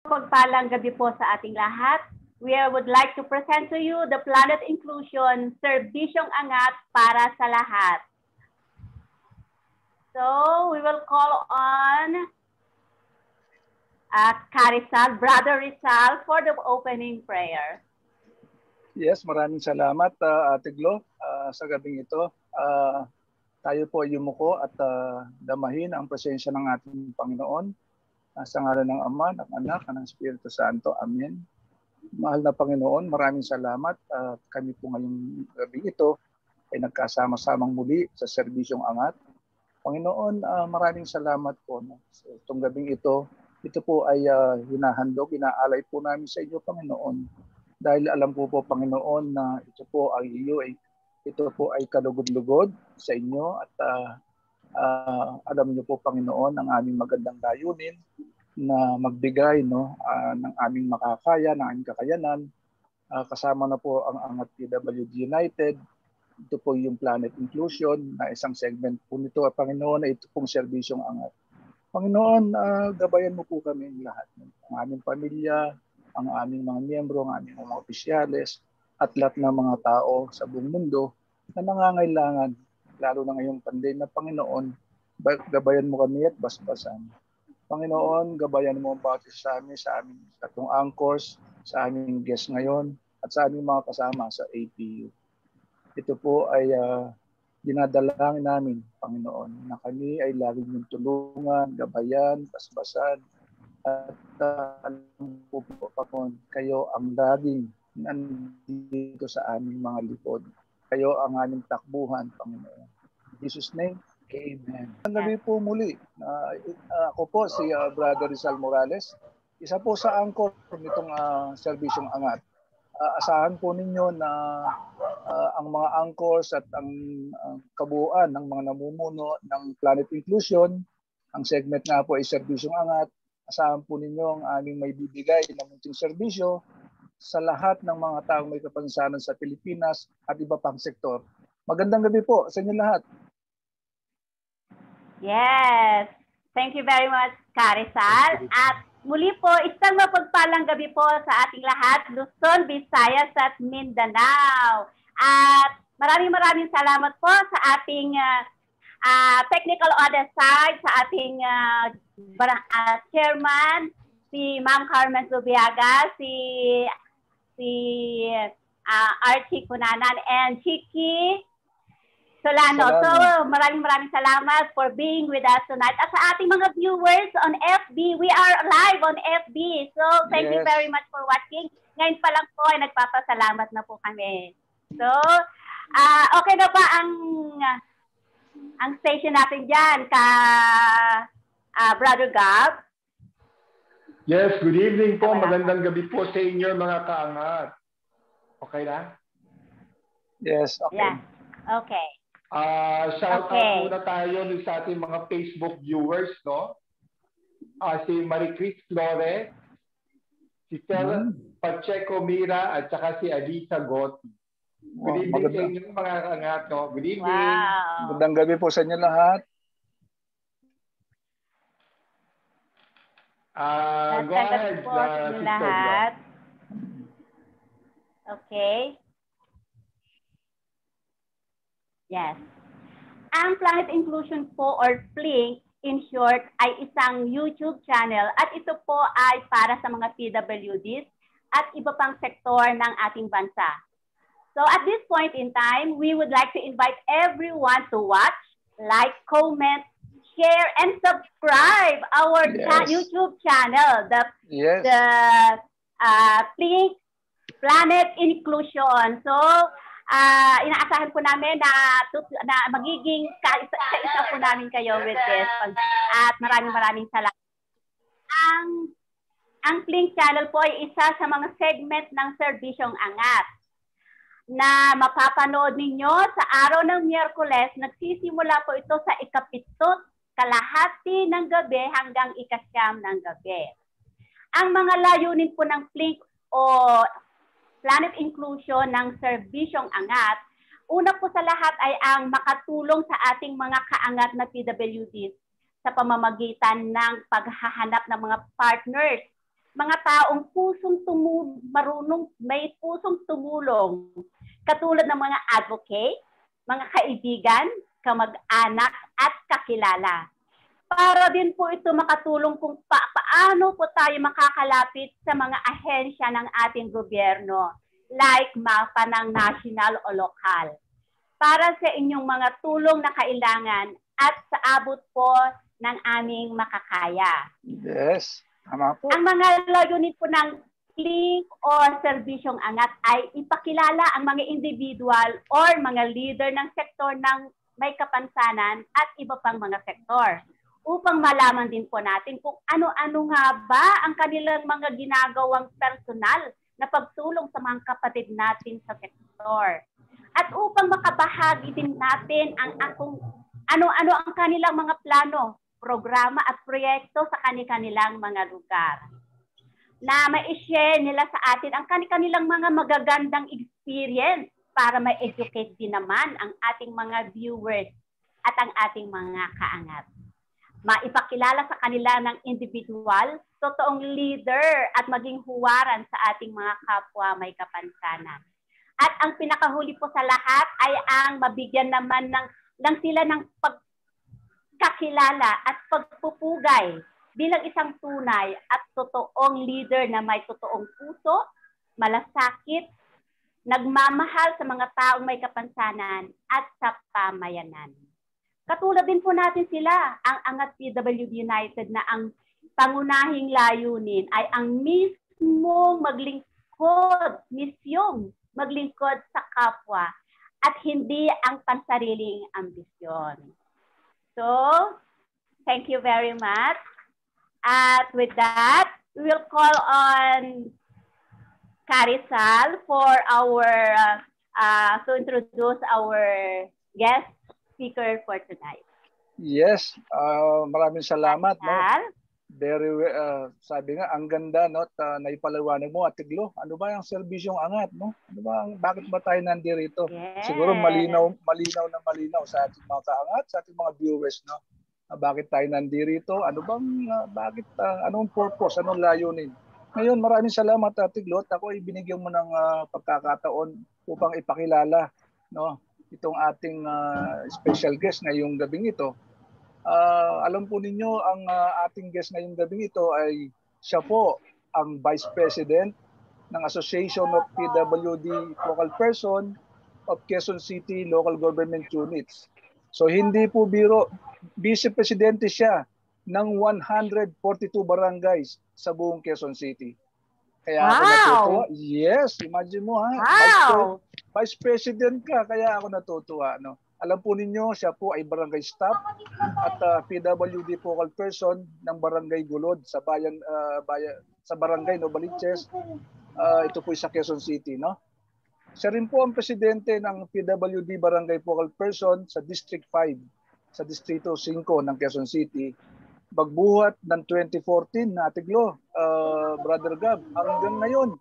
Pagpalang gabi po sa ating lahat. We would like to present to you the Planet Inclusion Serbisyong Angat para sa lahat. So, we will call on Rizal, Brother Rizal, for the opening prayer. Yes, maraming salamat, Ate Glo, sa gabing ito. Tayo po ay yumuko at damahin ang presensya ng ating Panginoon. Sa ngalan ng Ama, ng Anak, at ng Espiritu Santo. Amen. Mahal na Panginoon, maraming salamat. Kami po ngayong gabi ito ay nagkasama-samang muli sa Serbisyong Angat. Panginoon, maraming salamat po. So, itong gabing ito po ay hinahandog, inaalay po namin sa iyo, Panginoon. Dahil alam po, Panginoon, na ito po ay kalugod-lugod sa inyo at alam niyo po, Panginoon, ang aming magandang layunin na magbigay ng aming makakaya, ng aming kakayanan. Kasama na po ang Angat PWD United. Ito po yung Planet Inclusion na isang segment po nito, Panginoon, na ito pong Serbisyong Angat. Panginoon, gabayan mo po kami lahat. Ang aming pamilya, ang aming mga miyembro, ang aming mga opisyales, at lahat ng mga tao sa buong mundo na nangangailangan, lalo na ngayong pandemya, Panginoon, gabayan mo kami at basbasan. Panginoon, gabayan mo ang bawat isa sa aming tatlong anchors, sa aming guest ngayon, at sa aming mga kasama sa APU. Ito po ay dinadalangin namin, Panginoon, na kami ay laging yung tulungan, gabayan, basbasan, at alam po, Panginoon, kayo ang laging nandito sa aming mga likod. Kayo ang aming takbuhan, Panginoon. In Jesus' name, Amen. Ang gabi po muli, ako po si Brother Rizal Morales, isa po sa anchor nitong Serbisyong Angat. Asahan po ninyo na ang mga anchors at ang kabuuan ng mga namumuno ng Planet Inclusion, ang segment nga po ay Serbisyong Angat. Asahan po ninyo ang aming may bibigay na munting serbisyo sa lahat ng mga taong may kapansanan sa Pilipinas at iba pang sektor. Magandang gabi po sa inyo lahat. Yes. Thank you very much, Rizal. At muli po, isang mapagpalang gabi po sa ating lahat, Luzon, Visayas at Mindanao. At maraming salamat po sa ating technical audit side, sa ating chairman, si Ma'am Carmen Zubiaga, si Archie Cunanan, and Chiki Solano. So, maraming salamat for being with us tonight. At sa ating mga viewers on FB, we are live on FB. So, thank you very much for watching. Ngayon pa lang po ay nagpapasalamat na po kami. So, okay na ba ang station natin dyan, Brother Gab? Yes, good evening po. Magandang gabi po sa inyo, mga kaangat. Okay na? Yes, okay. Yeah. Okay. Shout out muna tayo sa ating mga Facebook viewers, no? Si Marie Chris Flores, si Tel Pacheco Mira, at saka si Alisa Gotti. Good evening sa inyo, mga kaangat, no? Good evening. Wow. Magandang gabi po sa inyo lahat. Go ahead, lahat. Okay. Yes. Ang Planet Inclusion po or PLINC in short ay isang YouTube channel at ito po ay para sa mga PWDs at iba pang sektor ng ating bansa. So at this point in time, we would like to invite everyone to watch, like, comment, share, and subscribe our YouTube channel, the PLINC Planet Inclusion. So, inaasahan po namin na magiging kaisa po namin kayo with this. At maraming salamat. Ang PLINC channel po ay isa sa mga segment ng Serbisyong Angat na mapapanood ninyo sa araw ng Miyerkules. Nagsisimula po ito sa 7:30 ng gabi hanggang 9 ng gabi. Ang mga layunin po ng PLINC o Planet Inclusion ng Serbisyong Angat, una po sa lahat ay ang makatulong sa ating mga kaangat na PWDs sa pamamagitan ng paghahanap ng mga partners mga taong marunong, may pusong tumulong, katulad ng mga advocate, mga kaibigan, kamag-anak at kakilala. Para din po ito makatulong kung paano po tayo makakalapit sa mga ahensya ng ating gobyerno, like mapa ng national o lokal, para sa inyong mga tulong na kailangan at sa abot po ng aming makakaya. Yes, tama po. Ang mga layunin po ng link o serbisyong angat ay ipakilala ang mga individual or mga leader ng sektor ng may kapansanan at iba pang mga sektor, upang malaman din po natin kung ano-ano nga ba ang kanilang mga ginagawang personal na pagtulong sa mga kapatid natin sa sektor. At upang makabahagi din natin kung ano-ano ang kanilang mga plano, programa at proyekto sa kanilang mga lugar. Na ma-share nila sa atin ang kanilang mga magagandang experience para ma-educate din naman ang ating mga viewers at ang ating mga kaangat. Maipakilala sa kanila ng individual, totoong leader at maging huwaran sa ating mga kapwa may kapansanan. At ang pinakahuli po sa lahat ay ang mabigyan naman ng sila ng pagkakilala at pagpupugay bilang isang tunay at totoong leader na may totoong puso, malasakit, nagmamahal sa mga taong may kapansanan at sa pamayanan. Katulad din po natin sila, ang Angat PWD United, na ang pangunahing layunin ay ang mismong misyong maglingkod sa kapwa at hindi ang pansariling ambisyon. So, thank you very much. At with that, we will call on Carisal for to introduce our guest speaker for tonight. Yes, maraming salamat. No? Very, sabi nga, ang ganda, no? Naipaliwanag mo, Ate Glo. Ano ba yung serbisyong angat? No? Ano ba, bakit ba tayo nandito? Yes. Siguro malinaw sa ating mga kaangat, sa ating mga viewers. No? Bakit tayo nandito? Ano bang, anong purpose, anong layunin? Ngayon, maraming salamat, Ate Glo. Ako ay binigyan mo ng pagkakataon upang ipakilala, no? Itong ating special guest ngayong gabing ito. Alam po ninyo, ang ating guest ngayong gabing ito ay siya po ang Vice President ng Association of PWD Local Person of Quezon City Local Government Units. So hindi po biro, Vice Presidente siya ng 142 barangays sa buong Quezon City. Kaya ako natutuwa. Yes, imagine mo ha. Wow. Vice President ka, kaya ako natutuwa. No? Alam po ninyo, siya po ay barangay staff at PWD focal person ng Barangay Gulod sa sa Barangay Novaliches. Ito po sa Quezon City. No? Siya rin po ang presidente ng PWD Barangay Focal Person sa District 5, sa Distrito 5 ng Quezon City. Magbuhat ng 2014 na Ate Glo, Brother Gab, hanggang ngayon.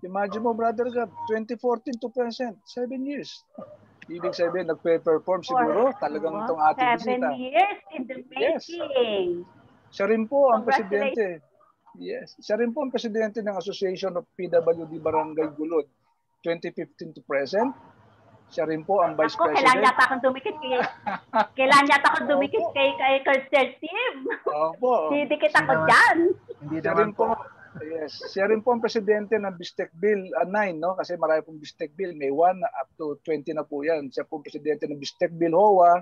Imagine mo, Brother Gab, 2014 to present, 7 years. Ibig sabihin, nagpe-perform siguro talagang itong ating bisita. 7 years in the making. Yes. Siya rin po ang presidente. Yes. Siya rin po ang presidente ng Association of PWD Barangay Gulod, 2015 to present. Siya rin po ang Vice President. Kailangan yata akong dumikit kay Kirsten Tim. Opo. Didikit ako dyan. Siya rin po. Yes, siya rin po ang presidente ng Bistek Bill 9, no? Kasi marami pong Bistek Bill, may 1 up to 20 na po 'yan. Siya po ang presidente ng Bistek Bill HOA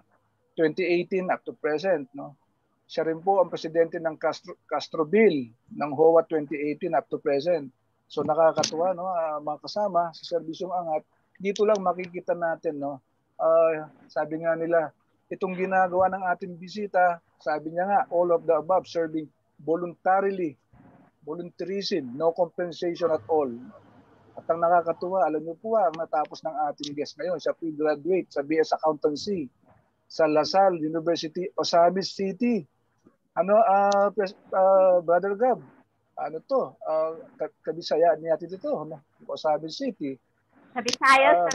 2018 up to present, no? Siya rin po ang presidente ng Castro Bill ng HOA 2018 up to present. So nakakatuwa, no, mga kasama sa serbisyong angat. Dito lang makikita natin, no. Sabi nga nila, itong ginagawa ng ating bisita, sabi niya nga, all of the above, serving voluntarism, no compensation at all. At ang nakakatuwa, alam niyo po ang natapos ng ating guest ngayon, siya po graduate sa BS Accountancy sa LaSalle University, Osamis City. Brother Gab, ano to? Kabisaya niya dito, no? Osamis City. Sa Visayas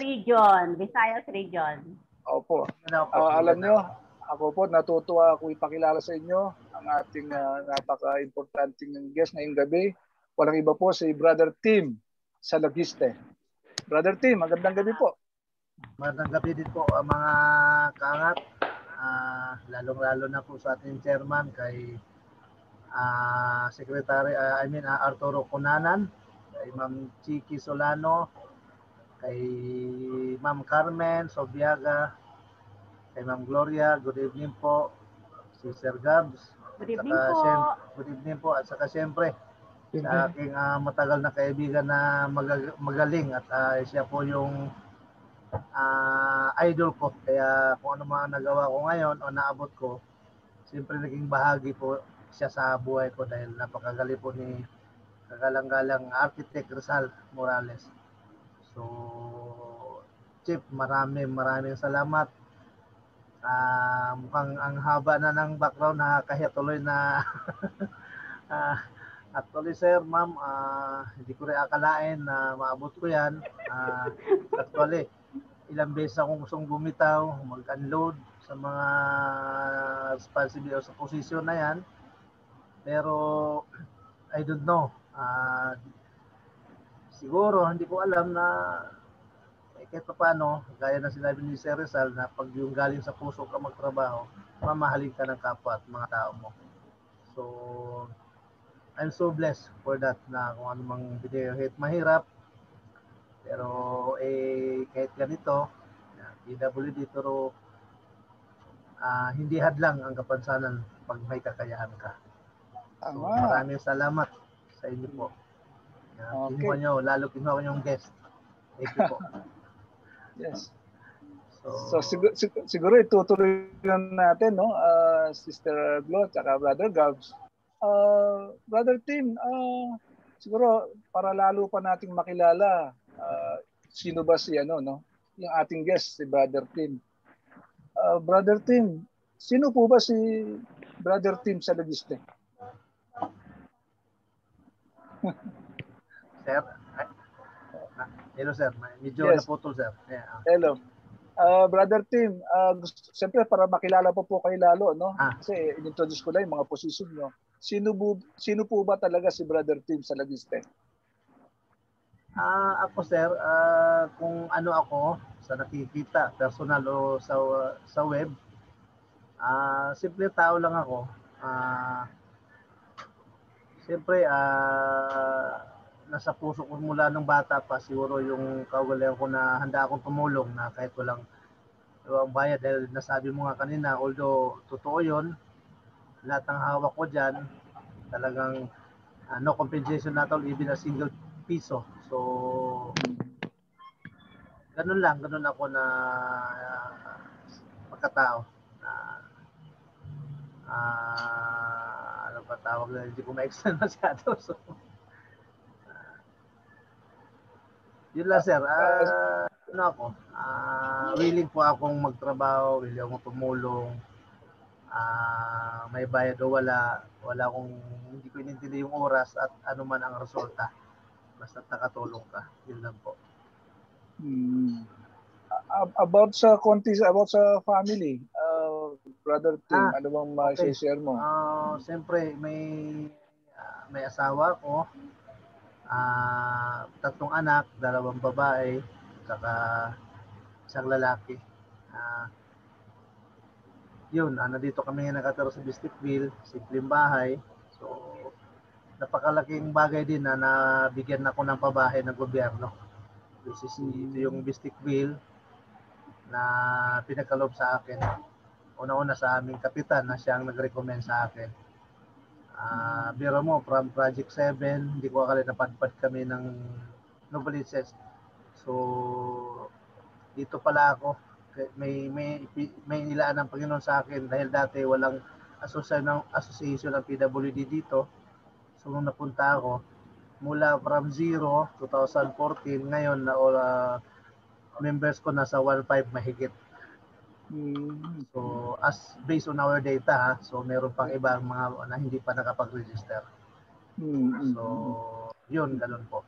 region. Opo. Alam niyo, ako po natutuwa ako ipakilala sa inyo ang ating napaka-importanting guest ngayong gabi. walang iba po si Brother Tim Salagiste. Brother Tim, magandang gabi po. Magandang gabi din po mga kaangat. Lalong-lalo na po sa ating chairman kay Secretary, Arturo Cunanan, kay Ma'am Chiki Solano, kay Ma'am Carmen Sobiaga, kay Ma'am Gloria, good evening po. Si Sir Gabs, Good evening po. Good evening po. At saka siyempre, sa aking matagal na kaibigan na magaling at siya po yung idol ko. Kaya kung ano mga nagawa ko ngayon o naabot ko, siyempre naging bahagi po siya sa buhay ko dahil napakagaling po ni kagalang-galang Architect Rizal Morales. So, Chief, maraming salamat. Mukhang ang haba na ng background, nakakahiya tuloy na actually sir, ma'am, hindi ko rin akalain na maabot ko yan. Actually, ilang beses akong gustong bumitaw, mag-unload sa mga responsibility sa posisyon na yan. Pero, I don't know. Siguro, hindi ko alam na kahit pa paano, gaya na sinabi ni Sir Rizal na pag yung galing sa puso ka magtrabaho, mamahalin ka ng kapwa at mga tao mo. So, I'm so blessed for that na kung ano mang binigay. Mahirap, pero kahit ganito, PWD, pero hindi hadlang ang kapansanan pag may kakayahan ka. So, maraming salamat sa inyo po. Kinuha nyo, lalo kinuha nyo yung guest. Thank you po. Yes. So siguro itutuloy natin, no, Sister Glo at Brother Gabs. Brother Tim, siguro para lalo pa nating makilala sino ba si no, yung ating guest, si Brother Tim. Brother Tim, sino po ba si Brother Tim Salagiste? Sir? Hello sir, medyo yes. Naputol sir. Yeah. Hello. Brother Tim, siyempre para makilala po kayo lalo, no? Kasi in-introduce ko lang yung mga position nyo. Sino po ba talaga si Brother Tim Salagiste? Ako sir, kung ano ako sa nakikita, personal o sa web, simple tao lang ako. Siyempre, nasa puso ko mula nung bata pa siguro yung kawalayan ko na handa akong tumulong na kahit walang bayad dahil nasabi mo nga kanina, although totoo yun, lahat ng hawak ko dyan talagang no compensation at all, even a single piso. So ganun ako na pagkatao na ano ba tawag na, hindi ko ma-explain masyado. So yun lang sir, ano ako, willing po akong magtrabaho, willing akong tumulong, may bayad o wala akong, hindi ko inintindi yung oras at ano man ang resulta, basta nakatulong ka, yun lang po. About sa family, Brother Tim, ano bang ma-share mo? Siyempre, may asawa ko, 3 anak, 2 babae, saka 1 lalaki. Yun, nandito kami nakatira sa Bisticville, simpleng bahay. So, napakalaking bagay din na nabigyan ako ng pabahay ng gobyerno. Ito yung Bisticville na pinagkaloob sa akin. Una-una sa aming kapitan na siyang nag-recommend sa akin. Biro mo, from Project 7, hindi ko akala napadpad kami ng Novaliches. So, dito pala ako. May nilaan ng Panginoon sa akin dahil dati walang association ng PWD dito. So, nung napunta ako, mula from 0, 2014, ngayon na members ko nasa 1.5 mahigit. So, as based on our data, so meron pang ibang mga na hindi pa nakapag-register. So, yun, ganun po.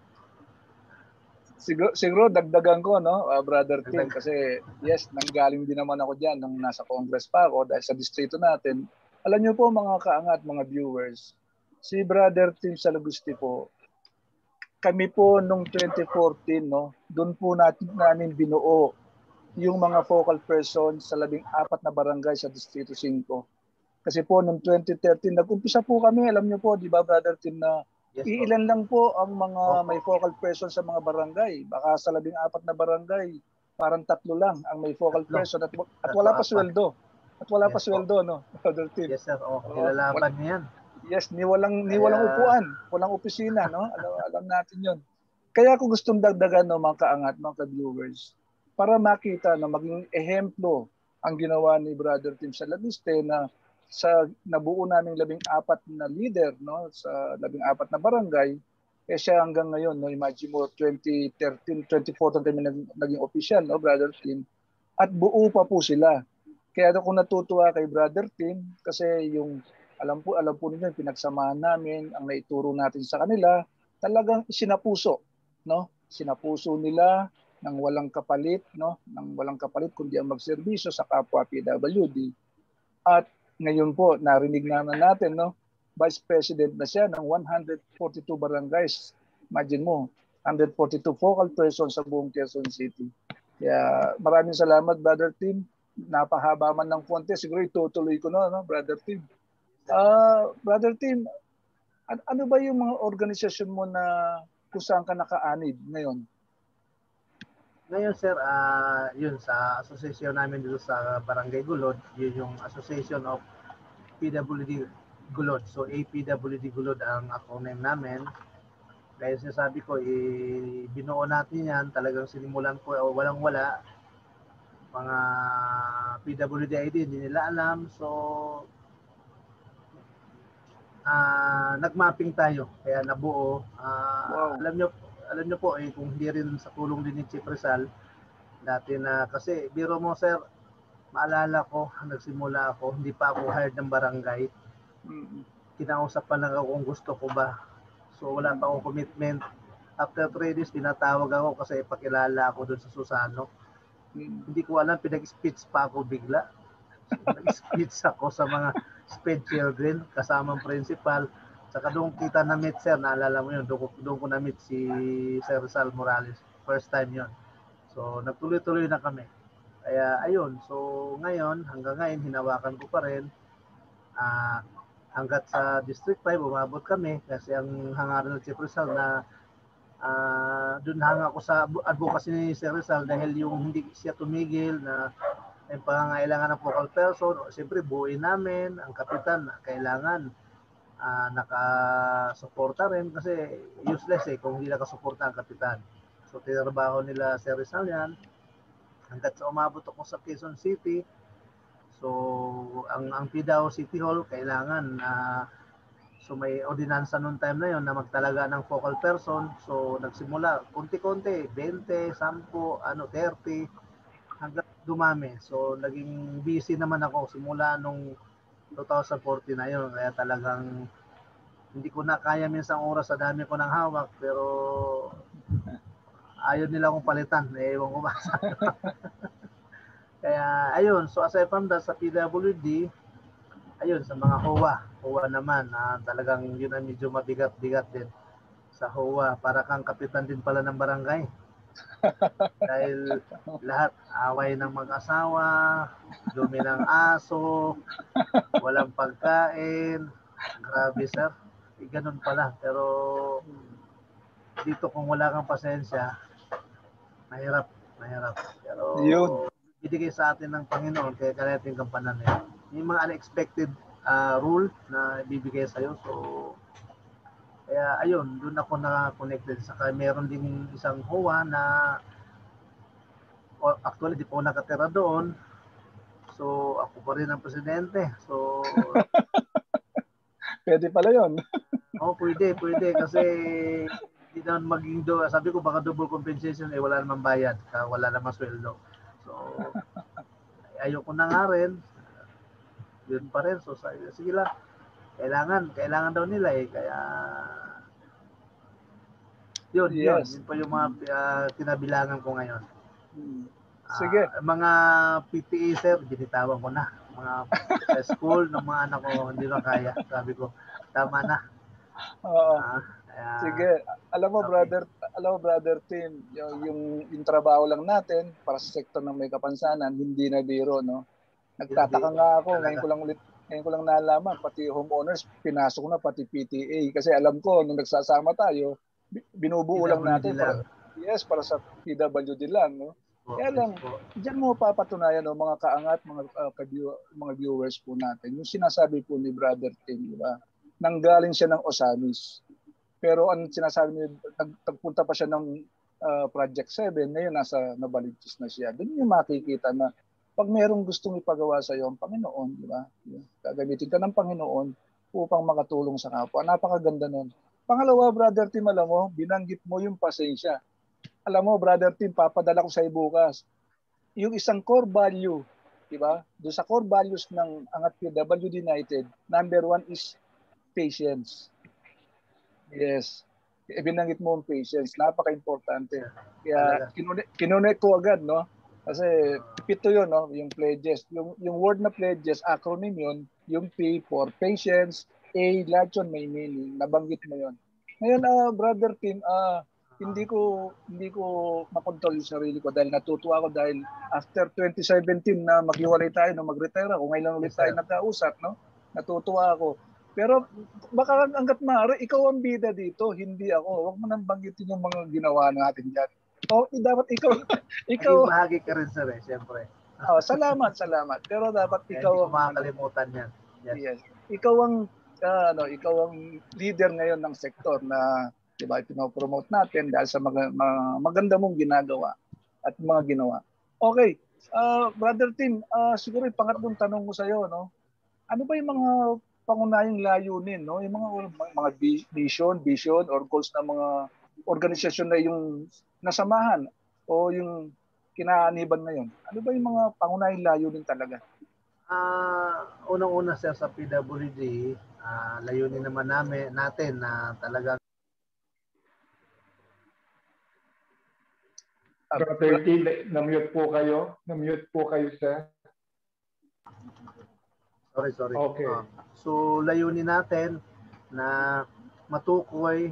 Siguro dagdagan ko, no, Brother Tim, kasi yes, nanggaling din naman ako diyan nang nasa Congress pa ako dahil sa distrito natin. Alam niyo po mga kaangat, mga viewers, si Brother Tim Salagiste po, kami po nung 2014, no, doon po namin binuo yung mga focal persons sa 14 na barangay sa Distrito 5. Kasi po noong 2013, nag-umpisa po kami, alam niyo po, di ba, Brother Tim, na iilan lang po ang mga may focal person sa mga barangay. Baka sa 14 na barangay, parang 3 lang ang may focal person at wala pa sweldo. At wala pa sweldo, no, Brother Tim? Yes, sir. Nilalaban niyan. Yes, ni walang upuan, walang opisina, no? Alam natin 'yon. Kaya ako gustong dagdagan, no, mga kaangat, mga ka-viewers, para makita na maging ehemplo ang ginawa ni Brother Tim sa Laliste na sa nabuo naming 14 na leader, no, sa 14 na barangay, siya hanggang ngayon, no, imagine mo 2013, 2014 kami naging official, no, Brother Tim, at buo pa po sila. Kaya ako natutuwa kay Brother Tim kasi yung alam po ninyo, pinagsamahan namin, ang naituro natin sa kanila, talagang sinapuso, no? Sinapuso nila ng walang kapalit, no? Ng walang kapalit kundi ang magserbisyo sa kapwa PWD. At ngayon po, narinig naman natin, no? Vice President na siya ng 142 barangays. Imagine mo, 142 focal persons sa buong Quezon City. Kaya maraming salamat, Brother Tim. Napahaba man ng konti, siguro itutuloy ko na, no, Brother Tim. Brother Tim, ano ba yung mga organisasyon mo na kung saan ka nakaanib ngayon? Ngayon, sir, yun sa association namin dito sa Barangay Gulod, yun yung Association of PWD Gulod. So, APWD Gulod ang acronym namin. Kaya sinasabi ko, binuo natin yan, talagang sinimulan ko, walang-wala. Mga PWD ID, hindi nila alam. So, nagmapping tayo kaya nabuo. Wow. Alam nyo po kung hindi rin sa tulong din ni Chief Rizal dati na kasi biro mo, sir, maalala ko nagsimula ako, hindi pa ako hired ng barangay. Kinausap pa lang ako kung gusto ko ba, so wala pa akong commitment. After 3 days tinatawag ako kasi ipakilala ako doon sa Susano. Hindi ko alam, pinag-speech pa ako bigla. Nag-speech ako sa mga SPED children, kasamang principal. Saka doon kita na-meet, sir, naalala mo yun, doon ko na-meet si Sir Rizal Morales. First time yun. So, nagtuloy-tuloy na kami. Kaya, ayun. So, ngayon, hanggang ngayon, hinawakan ko pa rin. Hanggat sa District 5, umabot kami. Kasi ang hangaran ng Chief Rizal na doon hanga ko sa advocacy ni Sir Rizal dahil yung hindi siya tumigil na may pangangailangan ng focal person, siyempre buuin namin, ang kapitan kailangan nakasuporta rin kasi useless kung hindi nakasuporta ang kapitan. So tinrabaho nila Sir Rizal yan hanggat sa umabot ako sa Quezon City. So ang PDAO City Hall kailangan so may ordinansa noong time na yon na magtalaga ng focal person. So nagsimula konti-konti, 20, 10, 30 hanggang dumami. So, naging busy naman ako simula nung 2014 na yun. Kaya talagang hindi ko na kaya minsan oras sa dami ko ng hawak. Pero ayaw nila akong palitan. Ewan ko ba. Kaya, ayun. So, aside from that, sa PWD, ayun, sa mga HOA. HOA naman, talagang yun ang medyo mabigat-bigat din. Sa HOA, para kang kapitan din pala ng barangay. Dahil lahat away ng mag-asawa, dumi ng aso, walang pagkain. Grabe, sir. Ganun pala. Pero dito kung wala kang pasensya, mahirap. Pero ibigay sa atin ng Panginoon kaya natin kampanan yan. Yung mga unexpected rule na ibibigay sa'yo. So, kaya ayun, doon ako na-connected. Saka meron din isang HOA na actually di po nakatira doon. So ako pa rin ang presidente. So pwede pala yun. pwede kasi hindi naman maging sabi ko baka double compensation wala namang bayad, wala namang sweldo. So ayoko na nga rin. Yun pa rin. So sige lang. Kailangan daw nila kaya yun pa yung mga tinabilangan ko ngayon. Sige. Mga PTA, sir, binitawan ko na. Mga sa school ng mga anak ko, hindi na kaya. Sabi ko, tama na. Sige. Alam mo brother Tim, yung trabaho lang natin para sa sektor ng may kapansanan, hindi na biro, no? Nagtataka nga ako, ngayon ko lang nalaman, pati homeowners, pinasok na pati PTA. Kasi alam ko, nung nagsasama tayo, binubuo lang natin para sa PWD lang, no? Kaya lang, diyan mo papatunayan, no, mga kaangat, mga viewers po natin. Yung sinasabi po ni Brother Tim, di ba? Nanggaling siya ng Osamis. Pero ang sinasabi niya, nagpunta pa siya ng Project 7, ngayon nasa Nabaliches na siya. Doon yung makikita na pag mayroong gustong ipagawa sa iyo ang Panginoon, di ba? Gagamitin ka ng Panginoon upang makatulong sa kapwa. Napakaganda nun. Pangalawa, Brother Tim, alam mo, binanggit mo yung pasensya. Alam mo, Brother Tim, papadala ko sa iyo bukas. Yung isang core value, di ba? Doon sa core values ng Angat PWD United, number 1 is patience. Yes. Binanggit mo ang patience. Napaka-importante. Kaya kinunik ko agad, no? Kasi 7 yun, no? Yung pledges. Yung word na pledges, acronym yun. Yung P for patience, A, lahat yun may meaning. Nabanggit mo yun. Ngayon, Brother Tim, hindi ko makontrol yung sarili ko dahil natutuwa ako dahil after 2017 na maghiwalay tayo, no, mag-retire ako, ngayon lang ulit tayo nagkausap, no? Natutuwa ako. Pero baka hanggat maaari, ikaw ang bida dito, hindi ako. Huwag mo nang banggitin yung mga ginawa natin dyan. Dapat ikaw. Bahagi ka rin, sir, siyempre. Salamat. Pero dapat ikaw ang makakalimutan yan. Yes. Ikaw ang leader ngayon ng sektor na, di ba, pinopromote natin dahil sa maganda mong ginagawa at mga ginawa. Okay. Brother Tim, siguro yung pangatlong tanong ko sa iyo, no? Ano ba yung mga pangunahing layunin, no? Yung mga vision or goals ng mga organisasyon na yung nasamahan o yung kinaaniban ngayon? Ano ba yung mga pangunahing layunin talaga? Unang-una, sir, sa PWD, layunin naman natin na talagang Brother T, na-mute po kayo. Na-mute po kayo, sir. Sorry. Okay. So, layunin natin na matukoy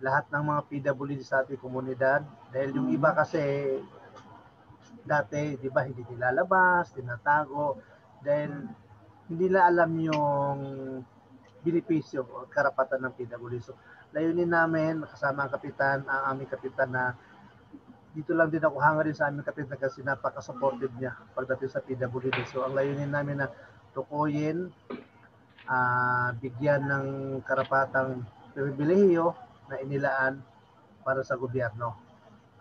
lahat ng mga PWD sa ating komunidad. Dahil yung iba kasi, dati, di ba, hindi nilalabas, tinatago, dahil hindi nila alam yung benepisyo o karapatan ng PWD. So, layunin namin, kasama ang aming kapitan na dito lang din ako hanga rin sa aming kapitan kasi napaka-supportive niya pagdating sa PWD. So, ang layunin namin na tukuyin, bigyan ng karapatang pribilehiyo na inilaan para sa gobyerno.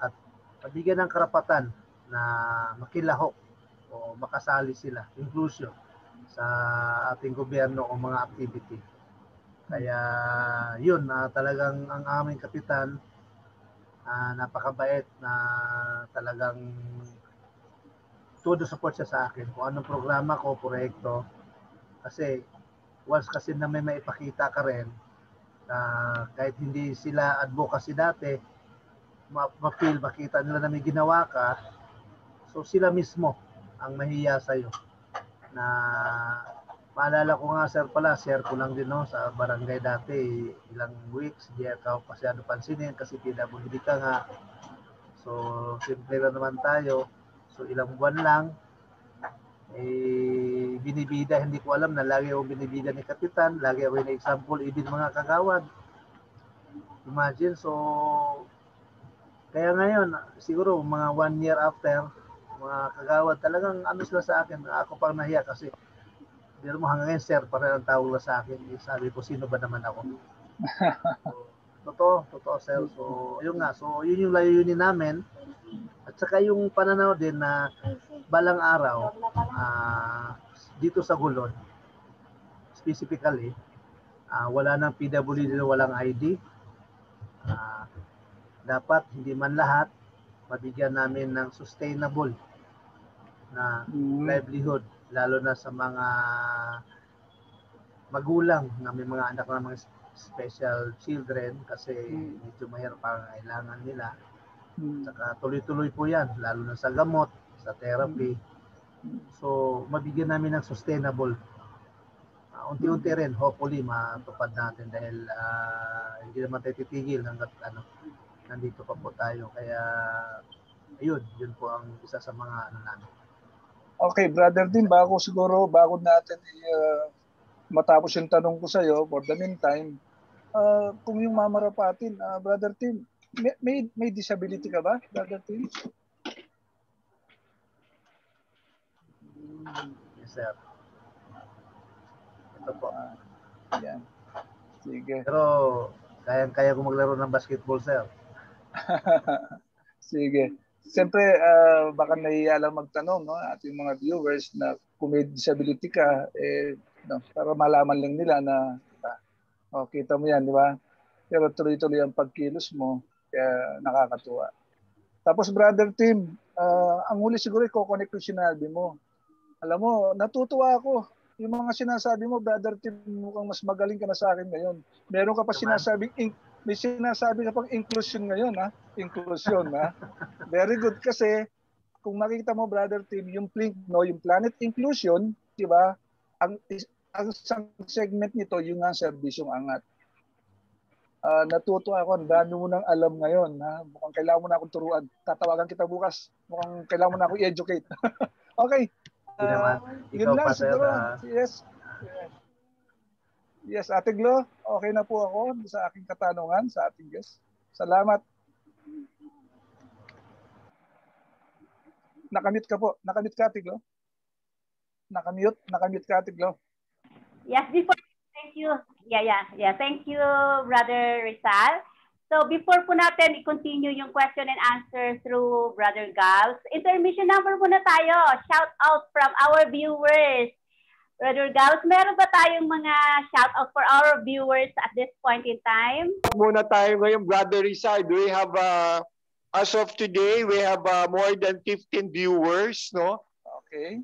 At bigyan ng karapatan na makilahok o makasali sila, inclusion sa ating gobyerno o mga activity. Kaya yun, talagang ang aming kapitan napakabait na talagang todo support siya sa akin kung anong programa ko, proyekto. Kasi once kasi na may maipakita ka rin, kahit hindi sila advocacy dati, ma-feel, makita nila na may ginawa ka, so sila mismo ang mahiya sa'yo. Na maalala ko nga, sir, share ko lang din, no, sa barangay dati, ilang weeks, hindi ako masyado pansinin kasi PWD ka nga. So, simple lang naman tayo. So, ilang buwan lang, binibida, hindi ko alam na lagi ako binibida ni Kapitan, lagi ako yung example, even mga kagawad. Imagine, so, kaya ngayon, siguro mga 1 year after, mga kagawad, talagang ano sila sa akin, ako pang nahiya kasi, pero mo hanggang ngayon, sir, para ang tawag sa akin, sabi ko, sino ba naman ako? So, totoo, sir. So, yun nga, so, yun yung layunin namin. At saka yung pananaw din na balang araw, dito sa Gulod, specifically, wala nang PWD na walang ID. Dapat hindi man lahat, mabigyan namin ng sustainable na livelihood, lalo na sa mga magulang na may mga anak na mga special children kasi medyo mahirap ang kailangan nila. Saka tuloy-tuloy po yan, lalo na sa gamot, sa therapy. So, mabigyan namin ng sustainable unti-unti rin, hopefully, matupad natin dahil hindi naman tayo titigil hanggat nandito pa po tayo. Kaya, yun po ang isa sa mga namin. Okay, Brother Tim, bago natin matapos yung tanong ko sa'yo, for the meantime, kung yung mamarapatin, Brother Tim, may disability ka ba, Brother Tim? Yes, sir. Ito po. Yan. Sige. Pero kaya ko maglaro ng basketball, sir. Sige. Siyempre, baka nahiya lang magtanong, no, ating mga viewers na kung may disability ka, no, para malaman lang nila na kita mo yan, di ba? Pero tuloy-tuloy ang pagkilos mo, kaya nakakatuwa. Tapos, Brother Tim, ang huli siguro i-connect yung sinabi mo. Alam mo, natutuwa ako. Yung mga sinasabi mo, Brother Tim, mukhang mas magaling ka na sa akin ngayon. Meron ka pa may sinasabi ka pang inclusion ngayon, ha? Inclusion, ha? Very good kasi kung makita mo, Brother Tim, yung Planet Inclusion, di ba? Ang isang segment nito, yung nga serbisyong angat. Natutuwa ako, ang dami mo nang alam ngayon, ha? Mukhang kailangan mo na akong turuan. Tatawagan kita bukas. Mukhang kailangan mo na akong i-educate. Okay. Yun lang siguro. Yes, Ate Glo, okay na po ako sa aking katanungan sa ating guest. Salamat. Nakamute ka po. Nakamute ka, Ate Glo? Nakamute ka, Ate Glo? Yes, thank you. Yeah. Thank you, Brother Rizal. So before po natin i-continue yung question and answer through Brother Gals, intermission number muna tayo. Shout out from our viewers. Brother Gals, meron ba tayong mga shout out for our viewers at this point in time? Muna tayo ngayon, Brother Rizal. We have, as of today, we have more than 15 viewers, no? Okay.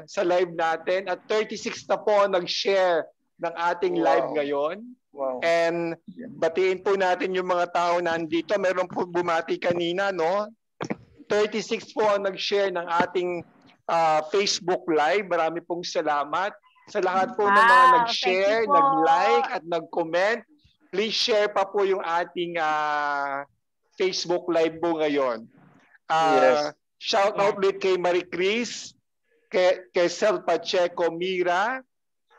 Sa live natin. At 36 na po nag-share ng ating live ngayon. Wow. And batiin po natin yung mga tao nandito. Meron po bumati kanina, no? 36 po ang nag-share ng ating Facebook Live. Marami pong salamat. Sa lahat po ng mga nag-share, nag-like at nag-comment, please share pa po yung ating Facebook Live po ngayon. Yes. Shout out ulit kay Marie Chris, kay Sel Pacheco Mira,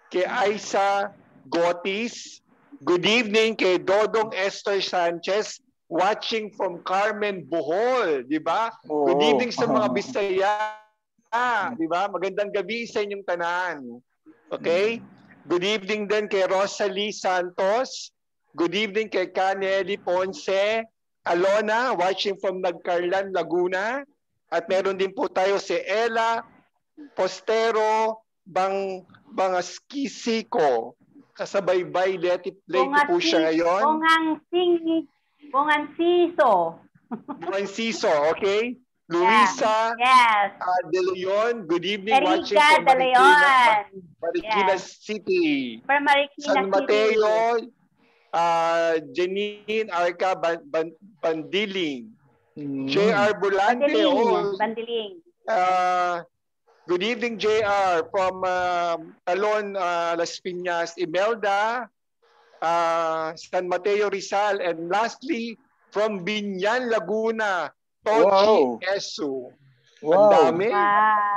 kay Aisa Gotis. Good evening kay Dodong Esther Sanchez, watching from Carmen, Bohol, di ba? Oh. Good evening sa mga Bisaya, di ba? Magandang gabi sa inyong tanan. Okay? Good evening din kay Rosalie Santos. Good evening kay Canely Ponce. Alona, watching from Nagcarlan, Laguna. At meron din po tayo si Ella Postero Bangaskisiko. Kasabaybay, late po siya ngayon. Bonganciso, okay? Luisa De Leon, good evening. Erika watching from Marikina City. From Marikina San Mateo, Janine Arca Bandiling. J.R. Bulante. Bandiling. Good evening, JR, from Talon, Las Piñas, Imelda, San Mateo, Rizal, and lastly, from Binyan, Laguna, Tochi Esu. Ang dami.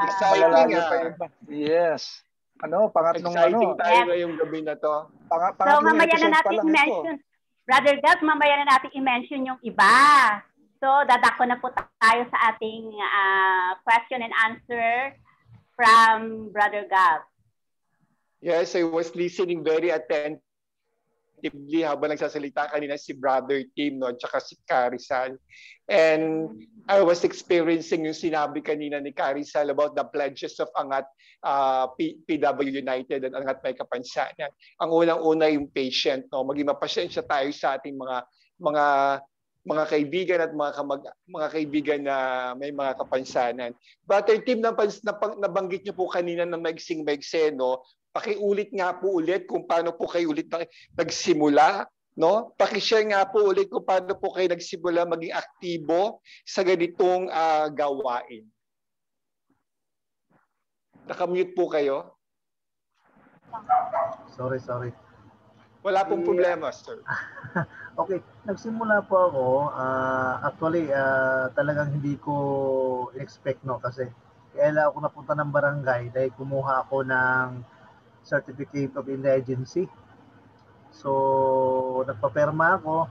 Exciting. Yes. Pangatlong exciting tayo ngayong gabi na to. So, mamaya na natin i-mention. Brother Gals, mamaya na natin i-mention yung iba. So, dadako na po tayo sa ating question and answer from Brother Gals. Yes, I was listening very attentively habang nagsasalita kanina si Brother Tim, no, at saka si Carizal. And I was experiencing yung sinabi kanina ni Carizal about the pledges of Angat PW United at Angat May Kapansanan. Ang unang-una yung patient, no, maging mapasyensya tayo sa ating mga kaibigan at mga kaibigan na may mga kapansanan. Brother Tim, nabanggit niyo po kanina na maigsing-maigse, no? Pakiulit nga po ulit kung paano po kayo ulit nagsimula, no? Paki-share nga po ulit kung paano po kayo nagsimula maging aktibo sa ganitong gawain. Nakamute po kayo? Sorry. Wala pong problema, sir. Okay, nagsimula po ako, actually, talagang hindi ko expect, no, kasi kaya ako napunta ng barangay dahil kumuha ako ng Certificate of Indigency. So, nagpaperma ako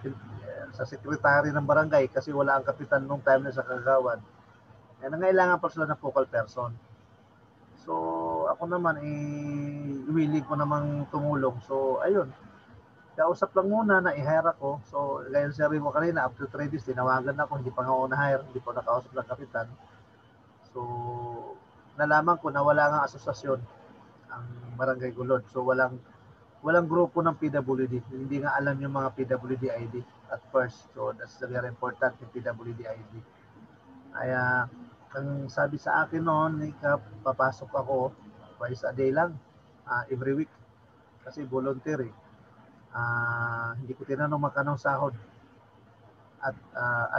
sa sekretary ng barangay kasi wala ang kapitan nung time na sa Kagawad. Nangailangan pa sila ng focal person. So, ako naman, willing ko namang tumulong. So, ayun. Kausap lang muna na i-hire ako. So, gaya sa sabi mo kanina, after 3 days, tinawagan ako. Hindi pa nga ako na-hire. Hindi pa nakausap ng kapitan. So, nalaman ko na wala nga asosasyon ang Barangay Gulod. So, walang grupo ng PWD. Hindi nga alam yung mga PWD ID at first. So, that's very important, yung PWD ID. Kaya, ang sabi sa akin noon, papasok ako twice a day lang, every week. Kasi voluntary. Hindi ko tinanong magkano sahod at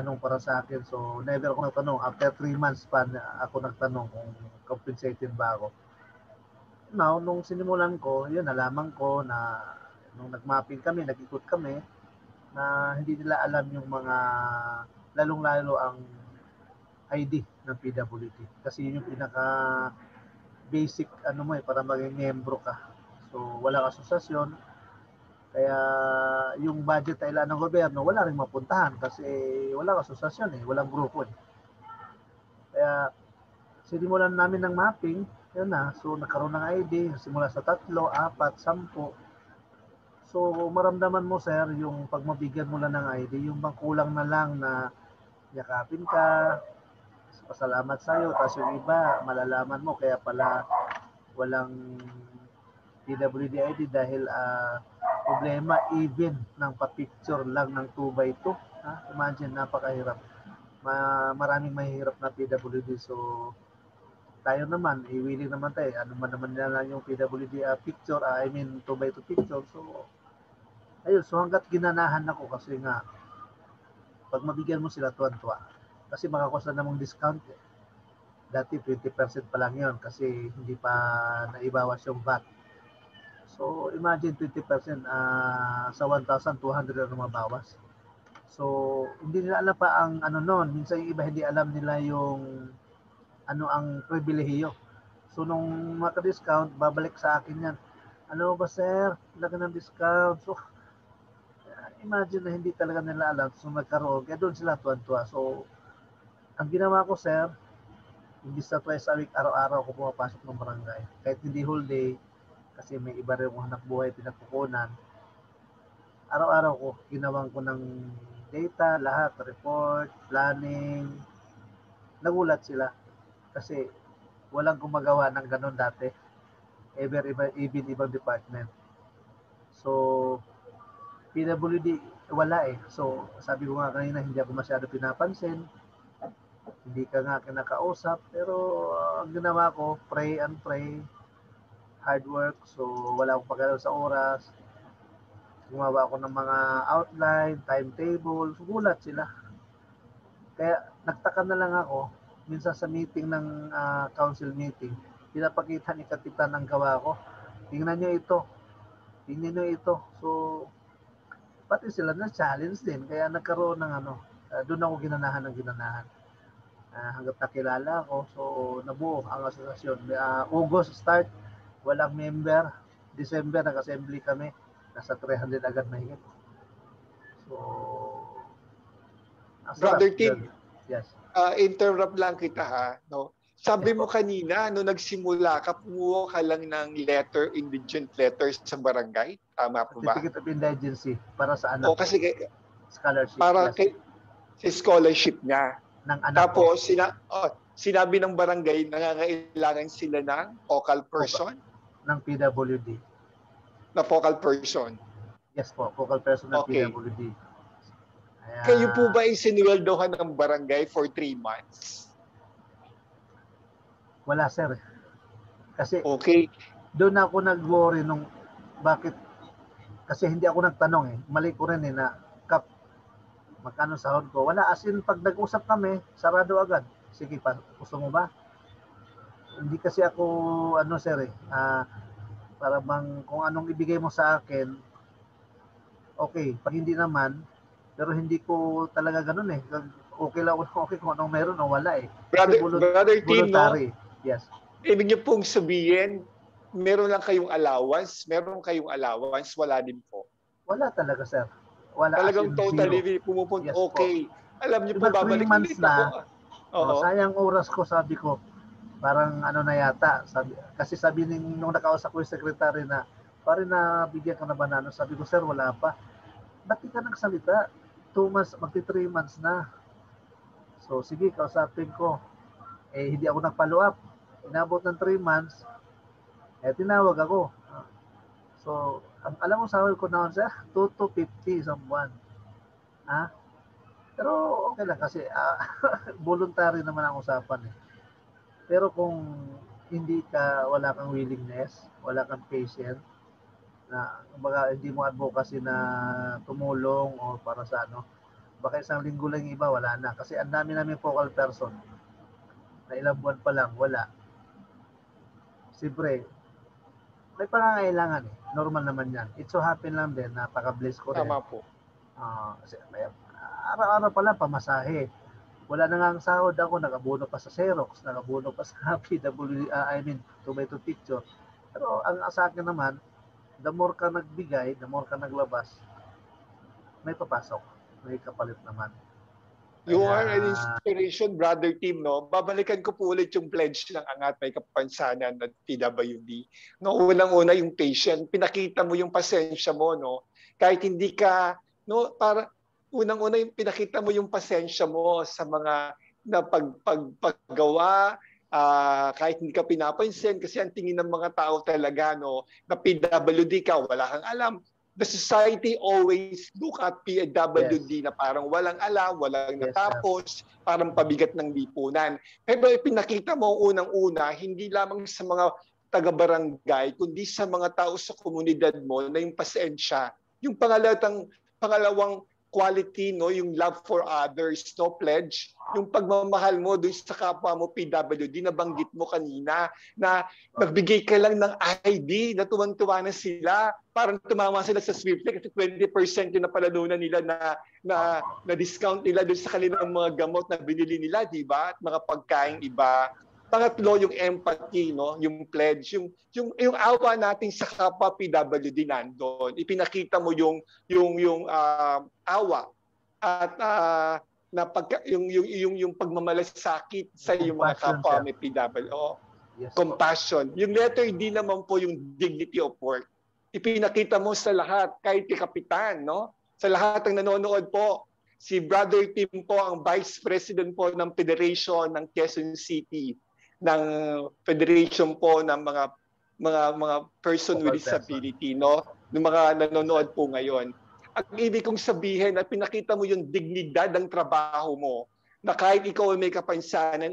anong para sa akin. So, never ako nagtanong. After 3 months pa ako nagtanong kung compensated ba ako. Now, nung sinimulan ko, yun, nalaman ko na nung nag-mapping kami, nag-ikot kami, na hindi nila alam yung mga lalong-lalo ang ID ng PWD. Kasi yun yung pinaka-basic para maging membro ka. So, walang asosasyon. Kaya yung budget na ng gobyerno, wala rin mapuntahan kasi walang asosasyon walang grupo Kaya sinimulan namin ng mapping, yun na. So nagkaroon ng ID, simula sa 3, 4, 10. So maramdaman mo, sir, yung pag mabigyan mo lang ng ID, yung bang kulang na lang na yakapin ka, pasalamat sa'yo, tapos yung iba, malalaman mo, kaya pala walang PWD ID dahil problema even ng pa-picture lang ng 2x2. Imagine, napakahirap. Maraming mahihirap na PWD. So, tayo naman, willing naman tayo. Ano man naman nila yung PWD picture, 2x2 picture. So, ayun. So, hanggat ginanahan ako kasi nga, pag mabigyan mo sila tuwan-tuwa. Kasi makakuha namang discount. Dati 20% pa lang yun kasi hindi pa naibawas yung VAT. So, imagine 20% sa 1,200 na mabawas. So, hindi nila alam pa ang noon. Minsan yung iba hindi alam nila yung ang pribilehiyo. So, nung maka-discount, babalik sa akin yan. Ano ba, sir? Laki ng discount. So, imagine na hindi talaga nila alam. So, nagkaroon. Kaya doon sila tuwan-tuwa. So, ang ginawa ko, sir, hindi sa twice a week, araw-araw ako pumapasok ng barangay. Kahit hindi whole day, kasi may iba rin kong hanap buhay pinagkukunan. Araw-araw ko, ginawang ko ng data, lahat, report, planning. Nagulat sila kasi walang gumagawa ng ganun dati. Even ibang department. So, PWD, wala So, sabi ko nga kanina, hindi ako masyado pinapansin. Hindi ka nga kinakausap. Pero, ang ginawa ko, pray and pray. Hard work, so wala akong pagalaw sa oras. Gumawa ako ng mga outline, timetable, gulat sila. Kaya nagtaka na lang ako, minsan sa meeting ng council meeting, pinapakita ni Kapitan ang gawa ko. Tingnan nyo ito. So, pati sila na-challenge din. Kaya nagkaroon ng doon ako ginanahan. Hanggang nakilala ako, so nabuo ang asosasyon. August start, walang member. December, nag-assembly kami. Nasa 300 agad na higit. So, Brother Tim, yes. Interrupt lang kita no? Sabi mo kanina, nagsimula ka, pumuha ka lang ng indigent letters sa barangay. Tama po ba? Certificate of Indigency para sa anak. Kasi scholarship. Para yes. Sa scholarship niya. Ng anak Tapos, sinabi ng barangay, nangangailangan sila ng focal person? Ng PWD. Na focal person? Yes po, focal person ng PWD. Kayo po ba isinuweldohan ng barangay for 3 months? Wala, sir. Kasi doon ako nag-worry nung bakit. Kasi hindi ako nagtanong Mali ko rin na Kap, magkano sahod ko? Wala, as in pag nag-usap kami, sarado agad. Sige pa, gusto mo ba? Hindi kasi ako, sir Para bang kung anong ibigay mo sa akin, okay. Pag hindi naman, pero hindi ko talaga ganun eh. Okay lang, okay kung anong meron o wala eh. Kasi Brother Tim, no? voluntary. Yes. Ibig niyo pong sabihin, meron kayong allowance, wala din po. Wala talaga, sir. Wala. Talagang totally zero. pumunta, Yes, okay. Alam niyo po, Diba, 3 babalik months ulit na, ako. Oo. sayang oras ko, sabi ko. Parang ano na yata. Kasi sabi nung nakausap ko yung secretary na, pare na bigyan ka na ba na? Sabi ko, sir, wala pa. Ba't di ka nagsalita? 2 months, magti 3 months na. So, sige, kausapin ko. Hindi ako nag-follow up. Inabot ng 3 months, tinawag ako. So, alam mo sahod ko na sir, 2,250 isang buwan. Pero okay lang kasi voluntary naman ang usapan eh. Pero kung wala kang willingness, wala kang patient, na baka hindi mo advocacy na tumulong o para sa baka isang linggo lang iba, wala na. Kasi ang dami namin focal person na ilang buwan pa lang, wala. Siyempre, may pangangailangan eh. Normal naman yan. It so happen lang din, napaka-bless ko rin. Tama po. Araw-araw pa lang, pamasahe. Wala na nga ang sahod ako, nakabuno pa sa Xerox, nakabuno pa sa PW, Tomato Picture. Pero ang sa akin naman, the more ka nagbigay, the more ka naglabas, may papasok. May kapalit naman. You are an inspiration, Brother Tim, no? Babalikan ko po ulit yung pledge ng Angat May Kapansanan at PWD. No, unang-una yung patient, pinakita mo yung pasensya mo, no? Kahit hindi ka, no, para unang-una yung pinakita mo yung pasensya mo sa mga na paggawa, kahit hindi ka pinapansin kasi ang tingin ng mga tao talaga, no, na PWD ka, wala kang alam. The society always look at PWD na parang walang alam, walang natapos, parang pabigat ng lipunan. Pero ipinakita mo unang-una, hindi lamang sa mga taga-barangay, kundi sa mga tao sa komunidad mo na yung pasensya. Yung pangalawang quality, no, yung love for others, no, pledge, yung pagmamahal mo doon sa kapwa mo PWD, nabanggit mo kanina na nagbigay ka lang ng ID, na tuwang-tuwa na sila, parang tumama sila sa Swiftly kasi 20% yung napalanunan nila na discount nila doon sa kanilang mga gamot na binili nila, di ba? At mga pagkain iba. Pangatlo, yung empathy, no, yung pledge, yung awa natin sa kapwa PWD nandoon. Ipinakita mo yung awa at yung pagmamalasakit sa yung mga kapwa may PWD. Compassion. Yung letter D naman po yung dignity of work. Ipinakita mo sa lahat, kahit kapitan, no? Sa lahat ng nanonood po, si Brother Tim po ang Vice President po ng Federation ng Quezon City, ng Federation po ng mga person with disability, no? Ng mga nanonood po ngayon. Ang ibig kong sabihin, at pinakita mo yung dignidad ng trabaho mo, na kahit ikaw ay may kapansanan,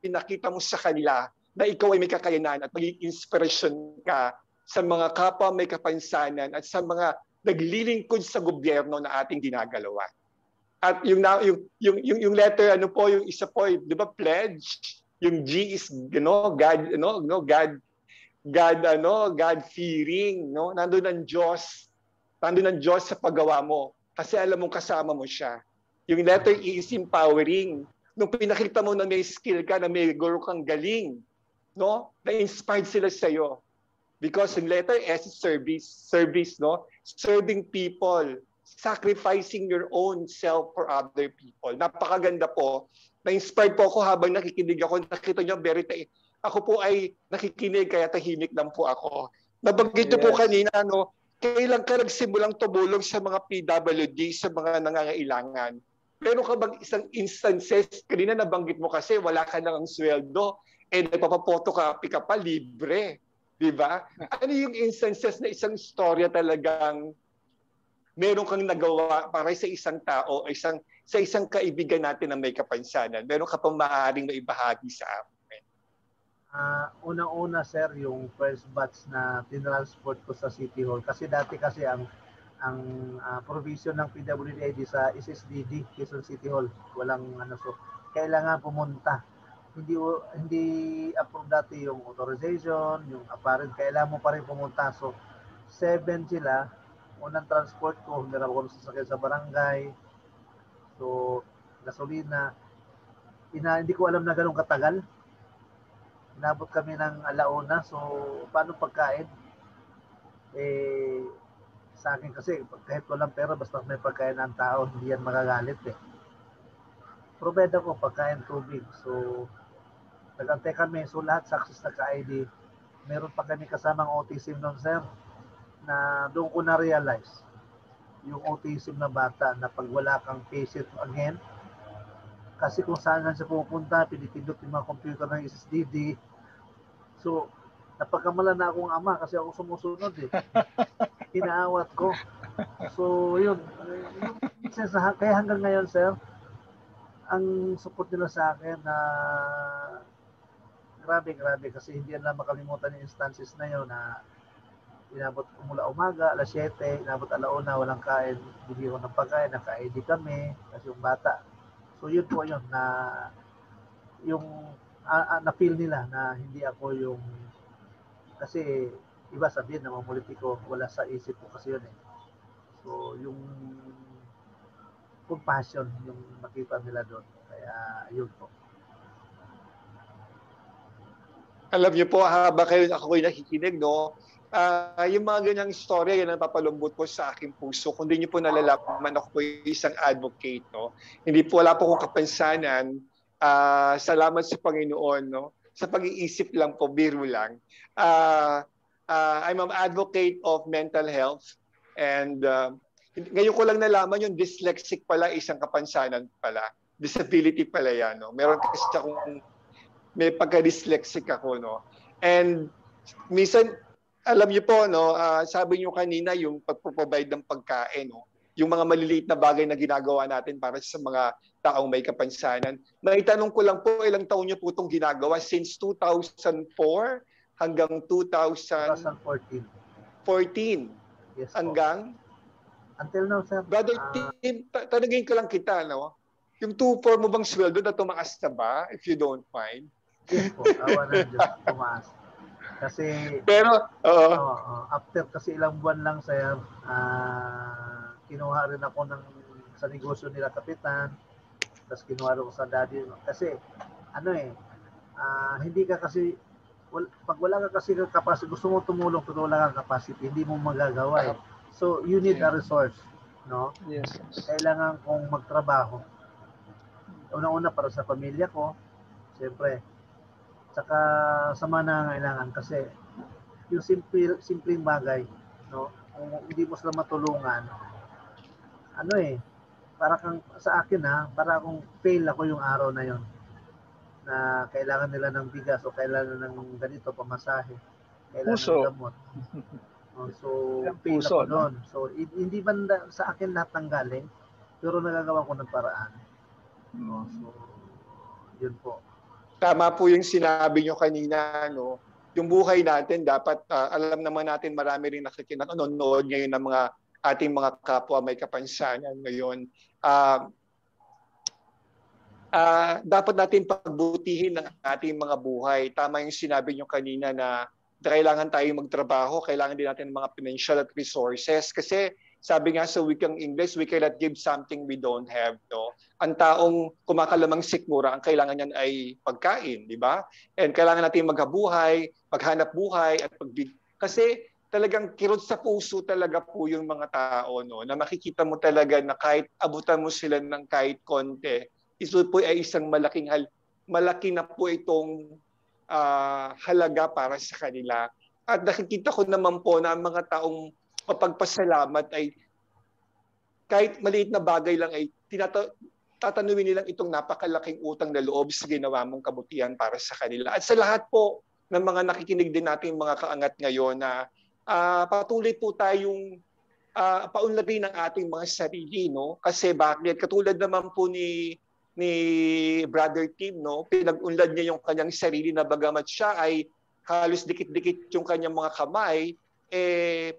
pinakita mo sa kanila na ikaw ay may kakayanan at maging inspirasyon ka sa mga kapwa may kapansanan at sa mga naglilingkod sa gobyerno na ating ginagalawan. At yung letter, yung isa po, di ba, pledge? Yung G is, God fearing, no? Nandun ang Diyos sa paggawa mo kasi alam mong kasama mo siya. Yung letter E is empowering. Nung pinakita mo na may skill ka, na may guru kang galing, no? Na-inspired sila sa iyo. Because yung letter S is service, no? Serving people, sacrificing your own self for other people. Napakaganda po. Na-inspired po ako habang nakikinig ako. Nakita niyo, ako po ay nakikinig kaya tahimik lang po ako. Nabanggit niyo po kanina, no? Kailan ka nagsimulang tumulong sa mga PWD, sa mga nangangailangan? Meron ka bang isang instances, kanina nabanggit mo kasi wala ka nang sweldo, nagpapaphotocopy ka pa, libre. Diba? Ano yung instances na isang storya talagang meron kang nagawa para sa isang tao, sa isang kaibigan natin na may kapansanan? Meron ka pang maaaring maibahagi sa amin? Unang-una, sir, yung first batch na tinransport ko sa City Hall. Kasi dati kasi ang provision ng PWD sa SSDD, Quezon City Hall, walang so kailangan pumunta. hindi approve dati yung authorization, yung apparent, kailangan mo pa rin pumunta. So 7 sila, unang transport ko, hindi na ako sasakyan sa barangay. So gasolina, hindi ko alam na ganun katagal. Inabot kami ng alauna, so paano pagkain? Sa akin kasi, kahit walang pera, basta may pagkain ng tao, hindi yan magagalit eh. Provide ako pagkain, tubig. So, nagantay kami. So, lahat success nagka-ID. Meron pa kami kasamang autism nun, sir, na doon ko na-realize yung autism na bata na pag wala kang patient again, kasi kung saan siya pupunta, pinipindot yung mga computer ng SSDD. So, napagkamala na akong ama kasi ako sumusunod eh. Inaawat ko. So, yun. Kaya hanggang ngayon, sir, ang support nila sa akin na grabe kasi hindi na makalimutan yung instances na yun na inabot ko mula umaga, alas 7, inabot alauna, walang kain, bili ko ng pagkain, naka-ID kami, kasi yung bata. So yun po yun, na yung na-feel nila na hindi ako yung, kasi iba sabihin na mamulitiko, wala sa isip ko kasi yun eh. So yung compassion, yung makita nila doon. Kaya yun po. Alam niyo po, habang ako'y nakikinig, no, yung mga ganyang istorya, yan ang papalambot po sa aking puso. Kung di niyo po nalalaman, ako po isang advocate, no. Hindi po, wala po akong kapansanan. Salamat sa Panginoon, no. Sa pag-iisip lang po, biro lang. I'm an advocate of mental health, and ngayon ko lang nalaman yung dyslexic pala, isang kapansanan pala. Disability pala yan, no. Meron kasi akong may pagka-dyslexic ako, no. And minsan, alam niyo po, no, sabi niyo kanina yung pag-provide ng pagkain, no. Yung mga maliliit na bagay na ginagawa natin para sa mga taong may kapansanan. Maitanong ko lang po, ilang taon niyo po itong ginagawa? Since 2004 hanggang 2014. 14. Yes, hanggang? Until now, sir. Brother Tim, tanungin ko lang kita, no? Yung 2-4 mo bang sweldo na tumaas na ba, if you don't mind? Yes po, awa ng Diyos, tumaas. Kasi, pero, after kasi ilang buwan lang, sir, kinuha rin ako sa negosyo nila kapitan, tapos kinuha rin ako sa daddy. Kasi, hindi ka kasi, pag wala ka kasi capacity, gusto mo tumulong pero wala kang capacity, hindi mo magagawa eh. So, you need a resource, no? Yes. Kailangan kong magtrabaho. Una-una para sa pamilya ko, siyempre. Saka sa mga nangangailangan kasi yung simpleng bagay, no? Kung hindi mo sila matulungan, para kang, sa akin para akong fail ako yung araw na yon na kailangan nila ng bigas o kailangan ng ganito, pamasahe, kailangan ng gamot. So, fail ako doon. So, hindi banda sa akin lahat ng galing, pero nagagawa ko ng paraan. So, yun po. Tama po yung sinabi nyo kanina, no? Yung buhay natin, dapat, alam naman natin marami rin nanonood ngayon ng mga ating mga kapwa may kapansanan ngayon. Dapat natin pagbutihin ang ating mga buhay. Tama yung sinabi nyo kanina na kailangan tayong magtrabaho, kailangan din natin ng mga financial at resources. Kasi sabi nga sa wikang English, we cannot give something we don't have. No? Ang taong kumakalamang sikmura, ang kailangan niyan ay pagkain, di ba? And kailangan natin maghabuhay, maghanap buhay, at kasi talagang kirot sa puso talaga po yung mga tao, no? Na makikita mo talaga na kahit abutan mo sila ng kahit konti, ito po ay isang malaki na po itong halaga para sa kanila. At nakikita ko naman po na ang mga taong mapagpasalamat ay kahit maliit na bagay lang ay tatanungin nilang itong napakalaking utang na loob sa ginawa mong kabutihan para sa kanila. At sa lahat po ng mga nakikinig din natin mga kaangat ngayon na patuloy po tayong paunlarin ang ating mga sarili, no? Kasi bakit? Katulad naman po ni Brother Tim, no? Pinag-unlad niya yung kanyang sarili na bagamat siya ay halos dikit-dikit yung kanyang mga kamay,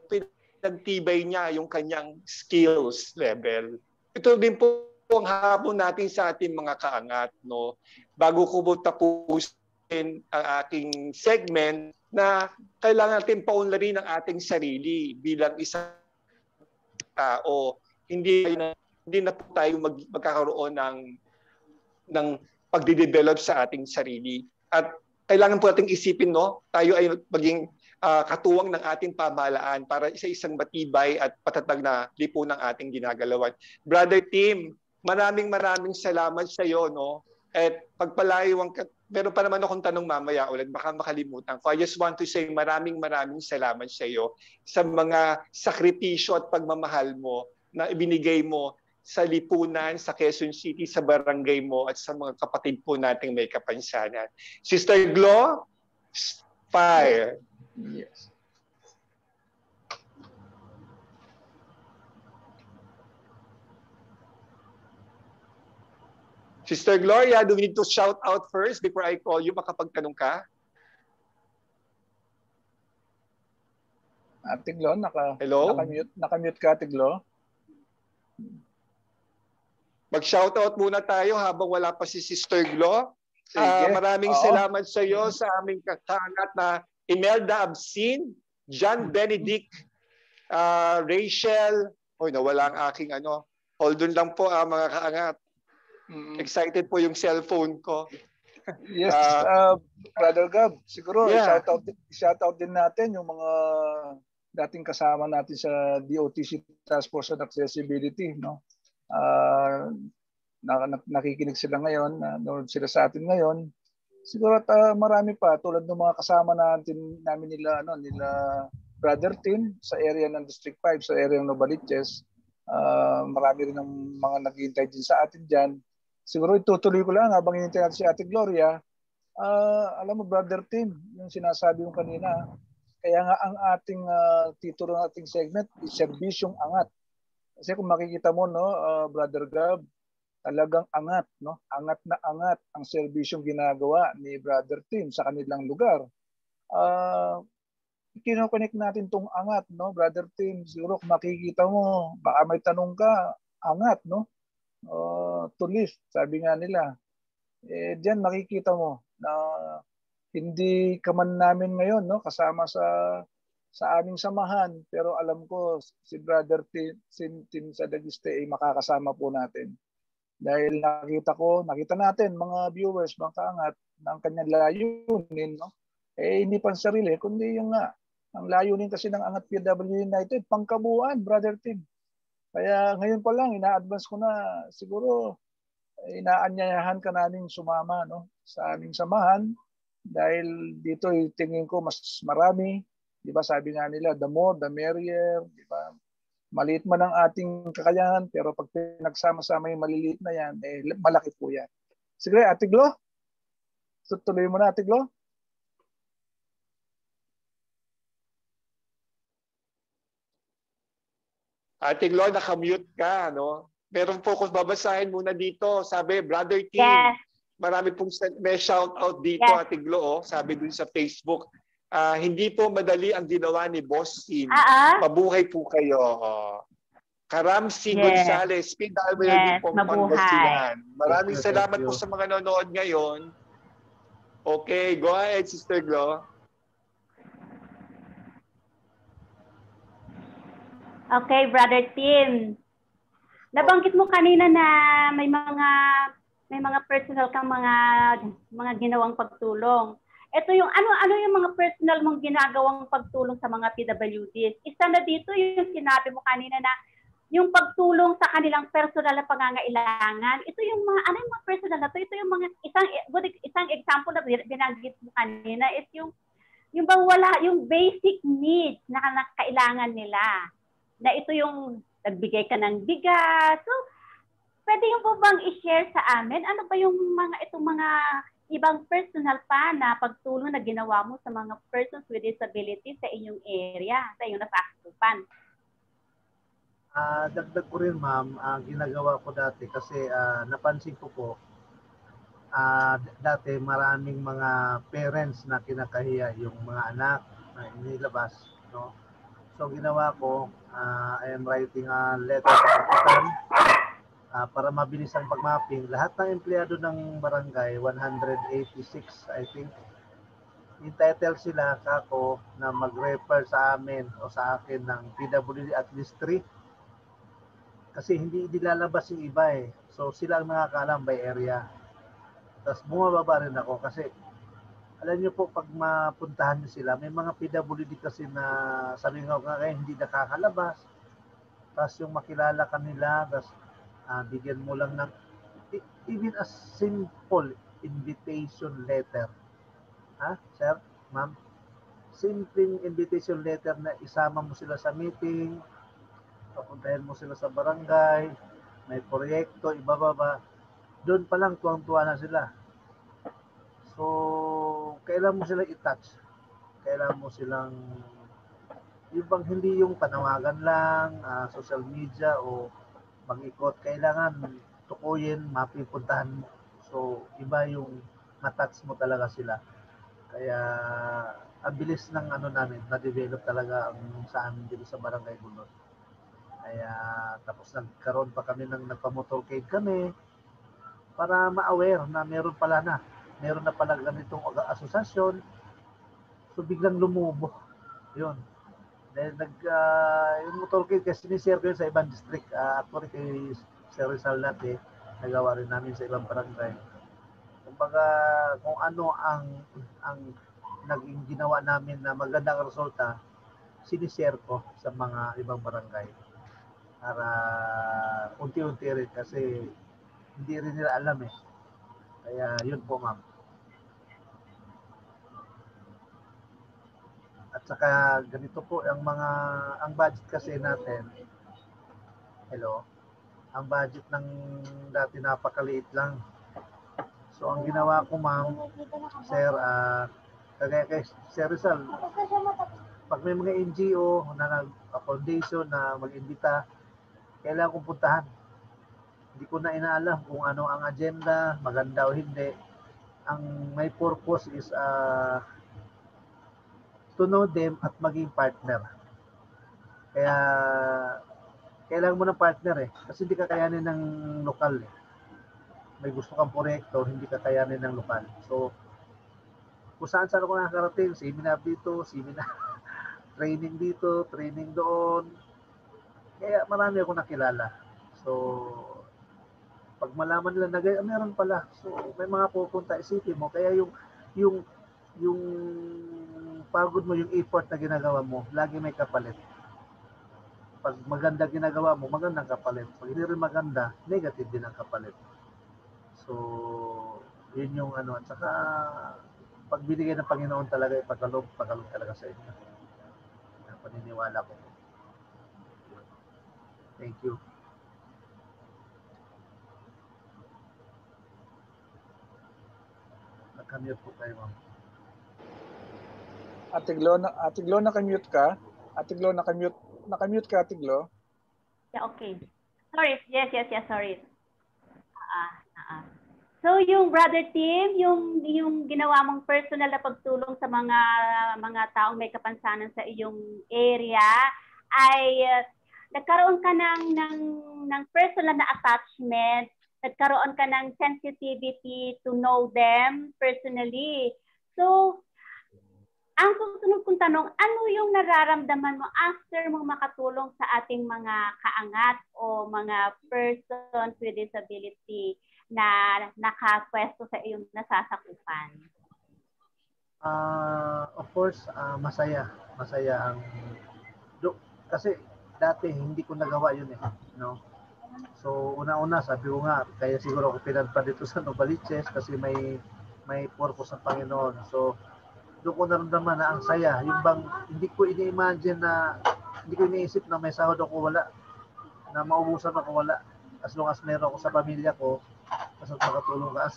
pinagtibay niya yung kanyang skills level. Ito din po ang hapon natin sa ating mga kaangat, no? Bago ko tapusin ang ating segment, na kailangan natin paunlarin ang ating sarili bilang isang tao. Hindi na po tayo magkakaroon ng pagde-develop sa ating sarili. At kailangan po nating isipin, no? Tayo ay maging katuwang ng ating pamahalaan para isa-isang matibay at patatag na lipunang ating ginagalawan. Brother Tim, maraming salamat sa iyo, no? At pagpalayuan ka, meron pa naman akong tanong mamaya ulit, baka makalimutan ko. I just want to say maraming salamat sa iyo sa mga sakripisyo at pagmamahal mo na ibinigay mo sa lipunan, sa Quezon City, sa barangay mo at sa mga kapatid po nating may kapansanan. Sister Glo, fire. Yes. Sister Gloria, do we need to shout out first before I call you? Makapagtanong ka? Ate Glo, Hello? nakamute ka, Ate Glo. Mag-shoutout muna tayo habang wala pa si Sister Glo. Maraming salamat sa iyo sa aming kakangat na Imelda Absin, John Benedict, Rachel. Oy, nawala ang aking ano. Hold on lang po mga kaangat. Excited po yung cellphone ko. Yes, Brother Gab, siguro shoutout din natin yung mga dating kasama natin sa DOTC Task Force on Accessibility, no? Nakikinig sila ngayon, nanonood sila sa atin ngayon. Siguro at marami pa tulad ng mga kasama namin nila Brother Tim sa area ng District 5, sa area ng Novaliches. Marami rin ng mga naghihintay din sa atin diyan. Siguro itutuloy ko lang habang hinihintay natin si Ate Gloria. Alam mo, Brother Tim, yung sinasabi mo kanina, kaya nga ang ating titulo ng ating segment is Serbisyong Angat. Kasi kung makikita mo, no, Brother Gab, talagang angat, no? Angat na angat ang serbisyong ginagawa ni Brother Tim sa kanilang lugar. Kinoconnect natin tong angat, no, Brother Tim. Siguro kung makikita mo, baka may tanong ka, angat, no? To lift, sabi nga nila. Diyan makikita mo na hindi ka man namin ngayon, no, kasama sa aming samahan, pero alam ko si Brother Tim sa Dagiste ay makakasama po natin. Dahil nakita natin mga viewers, mga kaangat, ng kanyang layunin, no? Hindi pa sarili, kundi yung ang layunin kasi ng Angat PW United, pangkabuuan, Brother Tim. Kaya ngayon pa lang, ina-advance ko na, siguro, inaanyayahan ka namin sumama, no, sa aming samahan. Dahil dito, tingin ko mas marami. Di ba, sabi nga nila, the more, the merrier. Di ba? Maliit man ang ating kakayahan, pero pag pinagsama-sama yung maliliit na yan, malaki po yan. Sige, Ate Glo. Tuloy mo na, Ate Glo. Ate Glo, nakamute ka, no? Meron po kung babasahin muna dito. Sabi, Brother Tim, marami pong may shout-out dito, Ate Glo, oh. Sabi dun sa Facebook. Hindi po madali ang ginawa ni Boss Tim. Mabuhay po kayo. Karamsi Gonzales, PWD po Pangasinan. Maraming salamat po sa mga nanonood ngayon. Okay, go ahead, Sister Glo. Okay, Brother Tim. Nabanggit mo kanina na may mga personal kang mga ginawang pagtulong. Ito yung ano yung mga personal mong ginagawang pagtulong sa mga PWDs. Isa na dito yung sinabi mo kanina na yung pagtulong sa kanilang personal na pangangailangan. Ito yung mga personal na to. Ito yung mga isang example na binanggit mo kanina is yung bang wala yung basic needs na kailangan nila. Na ito yung nagbigay ka ng bigas. So, pwede yung po bang i-share sa amin? Ano ba yung itong mga ibang personal pa na pagtulong na ginawa mo sa mga persons with disabilities sa inyong area, sa inyong nasasakupan? Dagdag ko rin, ma'am, ginagawa ko dati kasi napansin ko po, dati maraming mga parents na kinakahiya yung mga anak na inilabas, no? So ginawa ko, I am writing a letter to Kapitan para mabilis ang pag-mapping, lahat ng empleyado ng barangay, 186 I think, entitled sila kako na mag-refer sa amin o sa akin ng PWD at least 3. Kasi hindi nilalabas yung iba eh. So sila ang nakakaalam by area. Tapos bumababa rin ako kasi alam niyo po pag mapuntahan niyo sila, may mga PWD kasi na sabi nga kaya hindi nakakalabas. Tapos yung makilala ka nila, tapos bigyan mo lang ng even a simple invitation letter. Ha, sir, ma'am? Simpleng invitation letter na isama mo sila sa meeting, papuntahin mo sila sa barangay, may proyekto, ibababa. Doon pa lang tuwang-tuwa na sila. So, kailan mo silang i-touch? Kailan mo silang yung bang hindi yung panawagan lang, social media o mag-ikot, kailangan tukuyin, mapipuntahan mo. So, iba yung matouch mo talaga sila. Kaya, ang bilis ng ano namin, na-develop talaga ang sa amin dito sa Barangay Bunod. Kaya, tapos nagkaroon pa kami ng nagpa-motorcade kami para ma-aware na meron na pala ganitong asosasyon. So, biglang lumubo. Yun. Dahil yung motorcade kasi sinishare ko yun sa ibang district. Actually kay Sir Rizal natin, nagawa rin namin sa ibang barangay. Kumbaga kung ano ang naging ginawa namin na magandang resulta, sinishare ko sa mga ibang barangay. Para unti-unti rin kasi hindi rin nila alam eh. Kaya yun po ma'am. At saka ganito po ang budget kasi natin. Hello. Ang budget ng dati napakaliit lang. So ang ginawa ko ma'am, sir, kagaya kay Sir Rizal, pag may mga NGO na nag-foundation na mag-imbita, kailangan kong puntahan. Hindi ko na inaalam kung ano ang agenda, maganda o hindi. Ang may purpose is to know them at maging partner. Kaya kailangan mo ng partner eh. Kasi hindi kakayanin ng lokal eh. May gusto kang proyekto, hindi kakayanin ng lokal. So, kung saan ako nakakarating, seminar dito, seminar, training dito, training doon. Kaya marami ako nakilala. So, pag malaman nila na meron pala. So, may mga pupunta, isipin mo. Kaya yung pagod mo, yung effort na ginagawa mo, lagi may kapalit. Pag maganda ginagawa mo, magandang kapalit. Pag hindi rin maganda, negative din ang kapalit. So, yun yung ano. At saka, pag binigay ng Panginoon talaga, pagkalog talaga sa inyo. Paniniwala ko. Thank you. Nakamute po kayo, ma'am. Ate Glo, nakamute ka? Ate Glo, nakamute ka, Ate Glo? Yeah, okay. Sorry. Yes, sorry. So yung brother team, yung ginawa mong personal na pagtulong sa mga taong may kapansanan sa iyong area ay nagkaroon ka ng personal na attachment, nagkaroon ka ng sensitivity to know them personally. So ang susunod kong tanong, ano yung nararamdaman mo after mong makatulong sa ating mga kaangat o mga persons with disability na nakapwesto sa iyong nasasakupan? Of course, masaya. Masaya ang kasi dati hindi ko nagawa yun eh, no? So una-una sabi ko nga, kaya siguro ako pinadpa dito sa Novaliches kasi may purpose ng Panginoon. So doon ko naramdaman na ang saya. Yung bang hindi ko ini-imagine na, hindi ko iniisip na may sahod ako wala, na maubusan ako wala. As long as meron ako sa pamilya ko, kasi makatulong ka, ang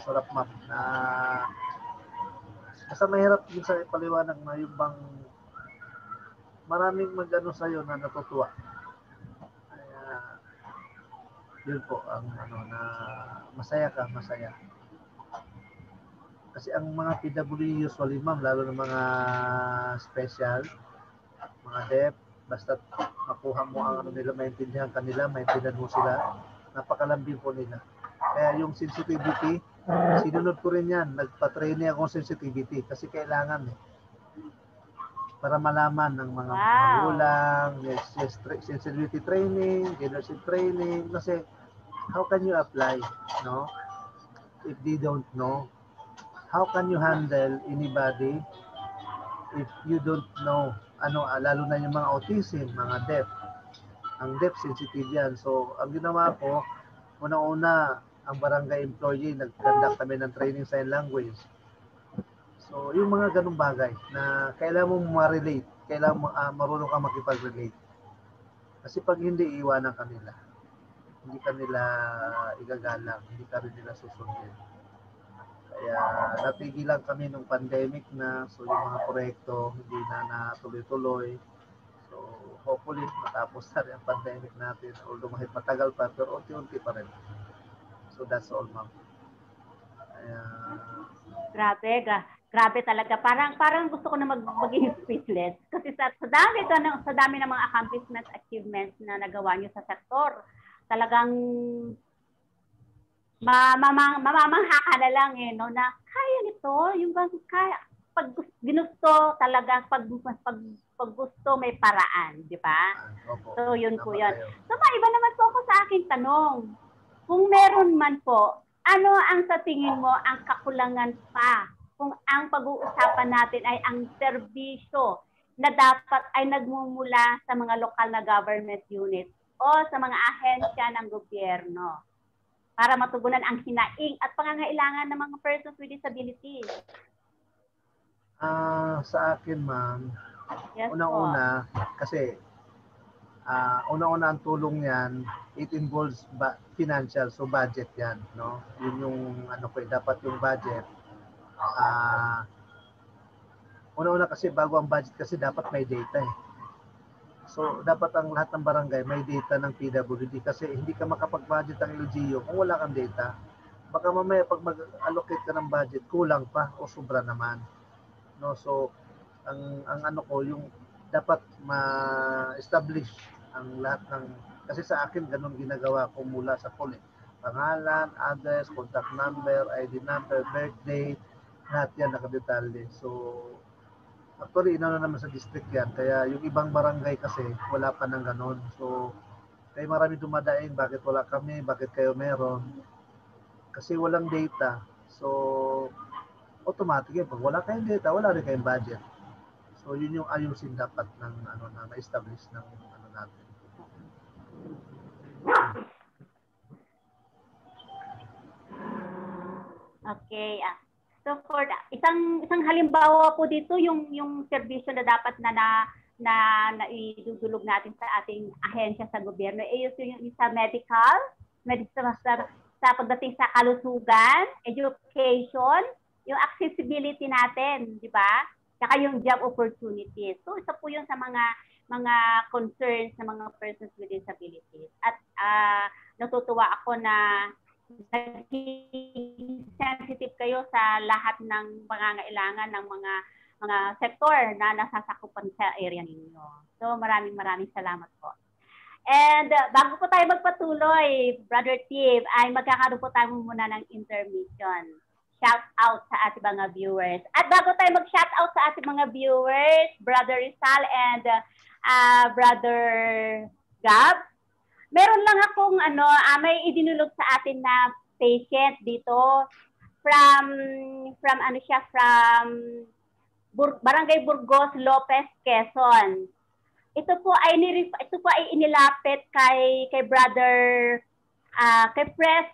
sarap ma'am. Na, basta mahirap din sa paliwanag na yung bang maraming mag-ano sa'yo na natutuwa. Kaya, yun po, ang ano na masaya ka, masaya. Kasi ang mga PWD usually ma'am, lalo ng mga special, mga deaf, basta makuha mo ang ano nila, maintindihan kanila, maintindihan mo sila, Napakalambing po nila. Kaya yung sensitivity, sinunod ko rin yan. Nagpa-training akong sensitivity kasi kailangan para malaman ng mga magulang, sensitivity training, leadership training, kasi how can you apply, no? If they don't know, how can you handle anybody if you don't know, lalo na yung mga autism, mga deaf. Ang deaf sensitive yan. So, ang ginawa ko, una-una, ang barangay employee, nag-conduct kami ng training sign language. So, yung mga ganung bagay na kailangan mong ma-relate, kailangan mo marunong ka makipag-relate. Kasi pag hindi, iwanan ka nila. Hindi ka nila igagalang, hindi ka rin nila susundin. Kaya napigilan kami nung pandemic na, so yung mga proyekto hindi na natuloy-tuloy. So, hopefully, matapos na rin ang pandemic natin. Although mahit matagal pa, pero unti-unti pa rin. So, that's all, ma'am. Grabe talaga. Parang gusto ko na maging speechless kasi sa dami ng mga accomplishments, achievements na nagawa niyo sa sektor. Talagang mamamangha ka na lang no, na kaya nito, yung kaya pag ginusto talaga, pag gusto may paraan, di ba? So yun po yun. So maiba naman po ako sa aking tanong. Kung meron man po, ano ang sa tingin mo ang kakulangan pa kung ang pag-uusapan natin ay ang serbisyo na dapat ay nagmumula sa mga lokal na government unit o sa mga ahensya ng gobyerno para matugunan ang hinaing at pangangailangan ng mga persons with disabilities? Sa akin, ma'am, yes, unang-una, kasi unang-una ang tulong yan, it involves financial, so budget yan, no? Yun yung dapat yung budget. Una-una kasi bago ang budget kasi dapat may data eh. So dapat ang lahat ng barangay may data ng PWD kasi hindi ka makapag-budget ang LGU kung wala kang data. Baka mamaya pag mag-allocate ka ng budget kulang pa o sobra naman. No, so ang yung dapat ma-establish ang lahat ng, kasi sa akin ganun ginagawa ko mula sa pool. Pangalan, address, contact number, ID number, birthday, lahat yan nakadetalye. So, actually, naman sa district yan. Kaya yung ibang barangay kasi, wala pa ng ganon. So, kaya marami dumadaing, bakit wala kami, bakit kayo meron. Kasi walang data. So, automatic yan. Pag wala kayong data, wala rin kayong budget. So, yun yung ayusin dapat ng na ma-establish ng natin. Okay. So for isang halimbawa po dito yung serbisyo na dapat na idudulog natin sa ating ahensya sa gobyerno yung sa medical sa pagdating sa kalusugan, education, yung accessibility natin, di ba? Saka yung job opportunities. So isa po yun sa mga concerns ng mga persons with disabilities. At natutuwa ako na naging sensitive kayo sa lahat ng pangangailangan ng mga sektor na nasasakupan sa area ninyo. So maraming salamat po. And bago po tayo magpatuloy, Brother Tib, ay magkakaroon po tayo muna ng intermission. Shout out sa ating mga viewers. At bago tayo mag-shout out sa ating mga viewers, Brother Rizal and Brother Gab, meron lang akong may idinulog sa atin na patient dito from Barangay Burgos, Lopez, Quezon. Ito po ay inilapit kay Brother kay Pres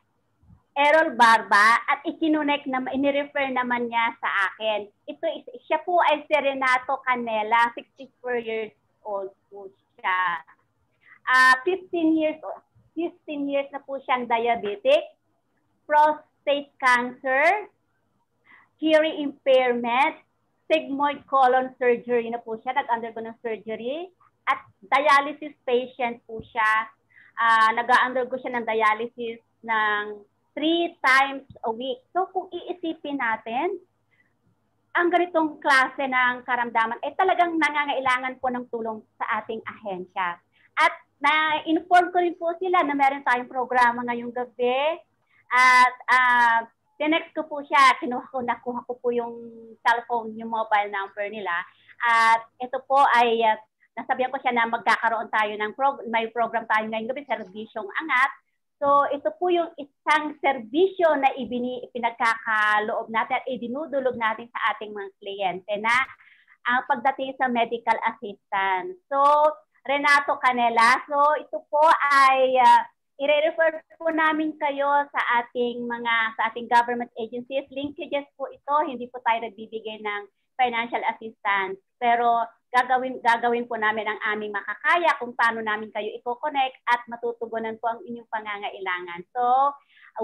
Errol Barba at inirefer naman niya sa akin. Siya po ay si Renato Canela, 64 years old po siya. 15 years na po siyang diabetic, prostate cancer, hearing impairment, sigmoid colon surgery na po siya, nag-undergo ng surgery, at dialysis patient po siya. Nag-undergo siya ng dialysis ng 3 times a week. So kung iisipin natin, ang ganitong klase ng karamdaman ay talagang nangangailangan po ng tulong sa ating ahensya. At na-inform ko rin po sila na meron tayong programa ngayong gabi. At tinext ko po siya, nakuha ko po yung cellphone, yung mobile number nila. At ito po ay nasabihan ko siya na magkakaroon tayo ng may program tayo ngayong gabi, Serbisyong Angat. So ito po yung isang serbisyo na pinagkakaloob natin at idinudulog natin sa ating mga kliyente na ang pagdating sa medical assistance. So Renato Canela, so ito po ay i-refer po namin kayo sa ating government agencies. Linkages po ito, hindi po tayo nagbibigay ng financial assistance. Pero gagawin po namin ang aming makakaya kung paano namin kayo i-connect at matutugunan po ang inyong pangangailangan. So,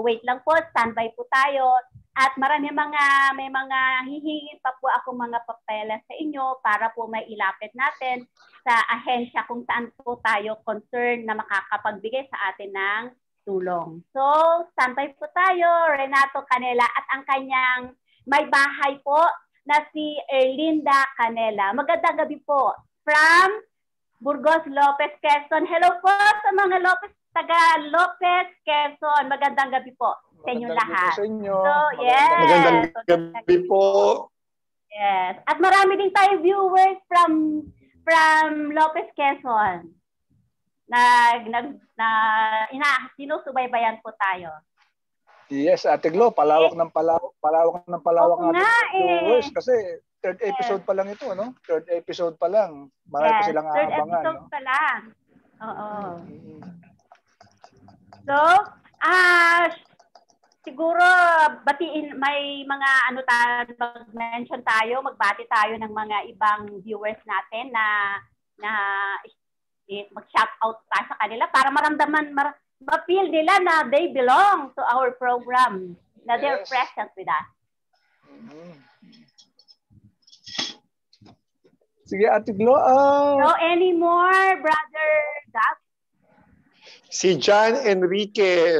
wait lang po, standby po tayo. At may mga hihingin pa po ako mga papeles sa inyo para po may ilapit natin sa ahensya kung saan po tayo concerned na makakapagbigay sa atin ng tulong. So, standby po tayo, Renato Canela, at ang kanyang may bahay po na si Erlinda Canela. Magandang gabi po. From Burgos, Lopez, Quezon. Hello po sa mga taga Lopez, Quezon. Magandang gabi po sa inyong lahat. Sa inyo. So, yes. Magandang gabi po. Yes. At marami din tayo viewers from Lopez, Quezon. Sinusubaybayan po tayo. Yes, Ate Glo, palawak ng palawak Oo nga viewers kasi third episode pa lang ito, no? Third episode pa lang. Marami pa silang aabangan. Third episode pa lang. Oo. So, siguro may mga mag-mention tayo, magbati tayo ng mga ibang viewers natin na mag-shout out tayo sa kanila para ma-feel nila na they belong to our program, na they're present with us. Sige, Ate Glo. So, any more, Brother Gab? Si John Enrique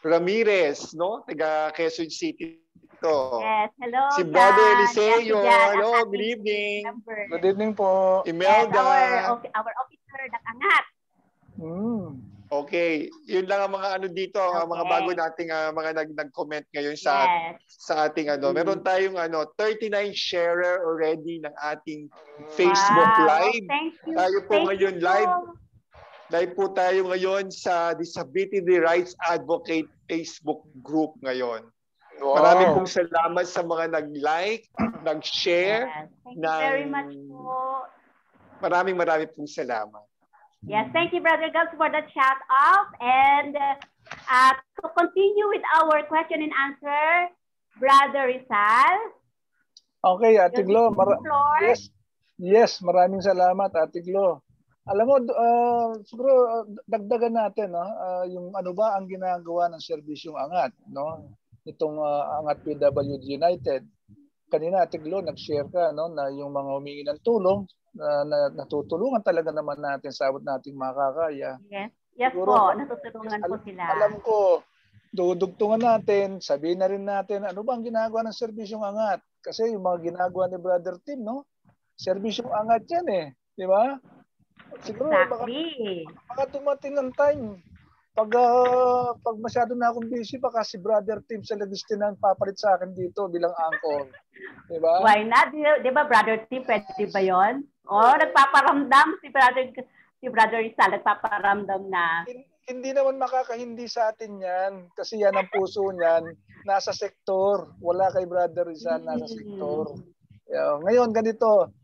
Ramirez, no? Taga Quezon City ito. Yes, hello. Si Brother John. Eliseo. Yes, Hello, good evening. Good evening po. Imelda. Yes, our officer ng Angat. Okay, yun lang ang mga dito, ang mga bago nating mga nag-comment ngayon sa ating Meron tayong 39 sharer already ng ating Facebook Live. Thank you. Tayo po ngayon live po tayo ngayon sa Disability Rights Advocate Facebook group ngayon. Wow. Maraming pong salamat sa mga nag-like, nag-share. Thank you very much po. Maraming pong salamat. Yes, thank you, Brother Gabs, for that shout out. And to continue with our question and answer, Brother Rizal. Okay, Ate Glo. Yes, maraming salamat, Ate Glo. Alam mo, siguro dagdagan natin yung ano ba ang ginagawa ng Serbisyong Angat, no? Itong Angat PWD United. Kanina, Ate Glo, nag-share ka na yung mga humingi ng tulong na natutulungan talaga naman natin sa abot nating makakaya. Yes siguro, po, natutulungan po sila. Alam ko, dudugtungan natin, sabihin na rin natin, ano ba ang ginagawa ng Serbisyong Angat? Kasi yung mga ginagawa ni Brother Tim, no? Serbisyong Angat yan di ba? Siguro, baka dumating ng time, pag masyado na akong busy, baka si Brother Tim sa Lagostina ang papalit sa akin dito bilang anchor. Di ba? Why not? Di ba, Brother Tim, pwede ba yun? Nagpaparamdam si Brother Rizal, nagpaparamdam na. Hindi naman makakahindi sa atin yan. Kasi yan ang puso niyan. Nasa sektor. Wala kay Brother Rizal, nasa sektor. Ngayon, ganito.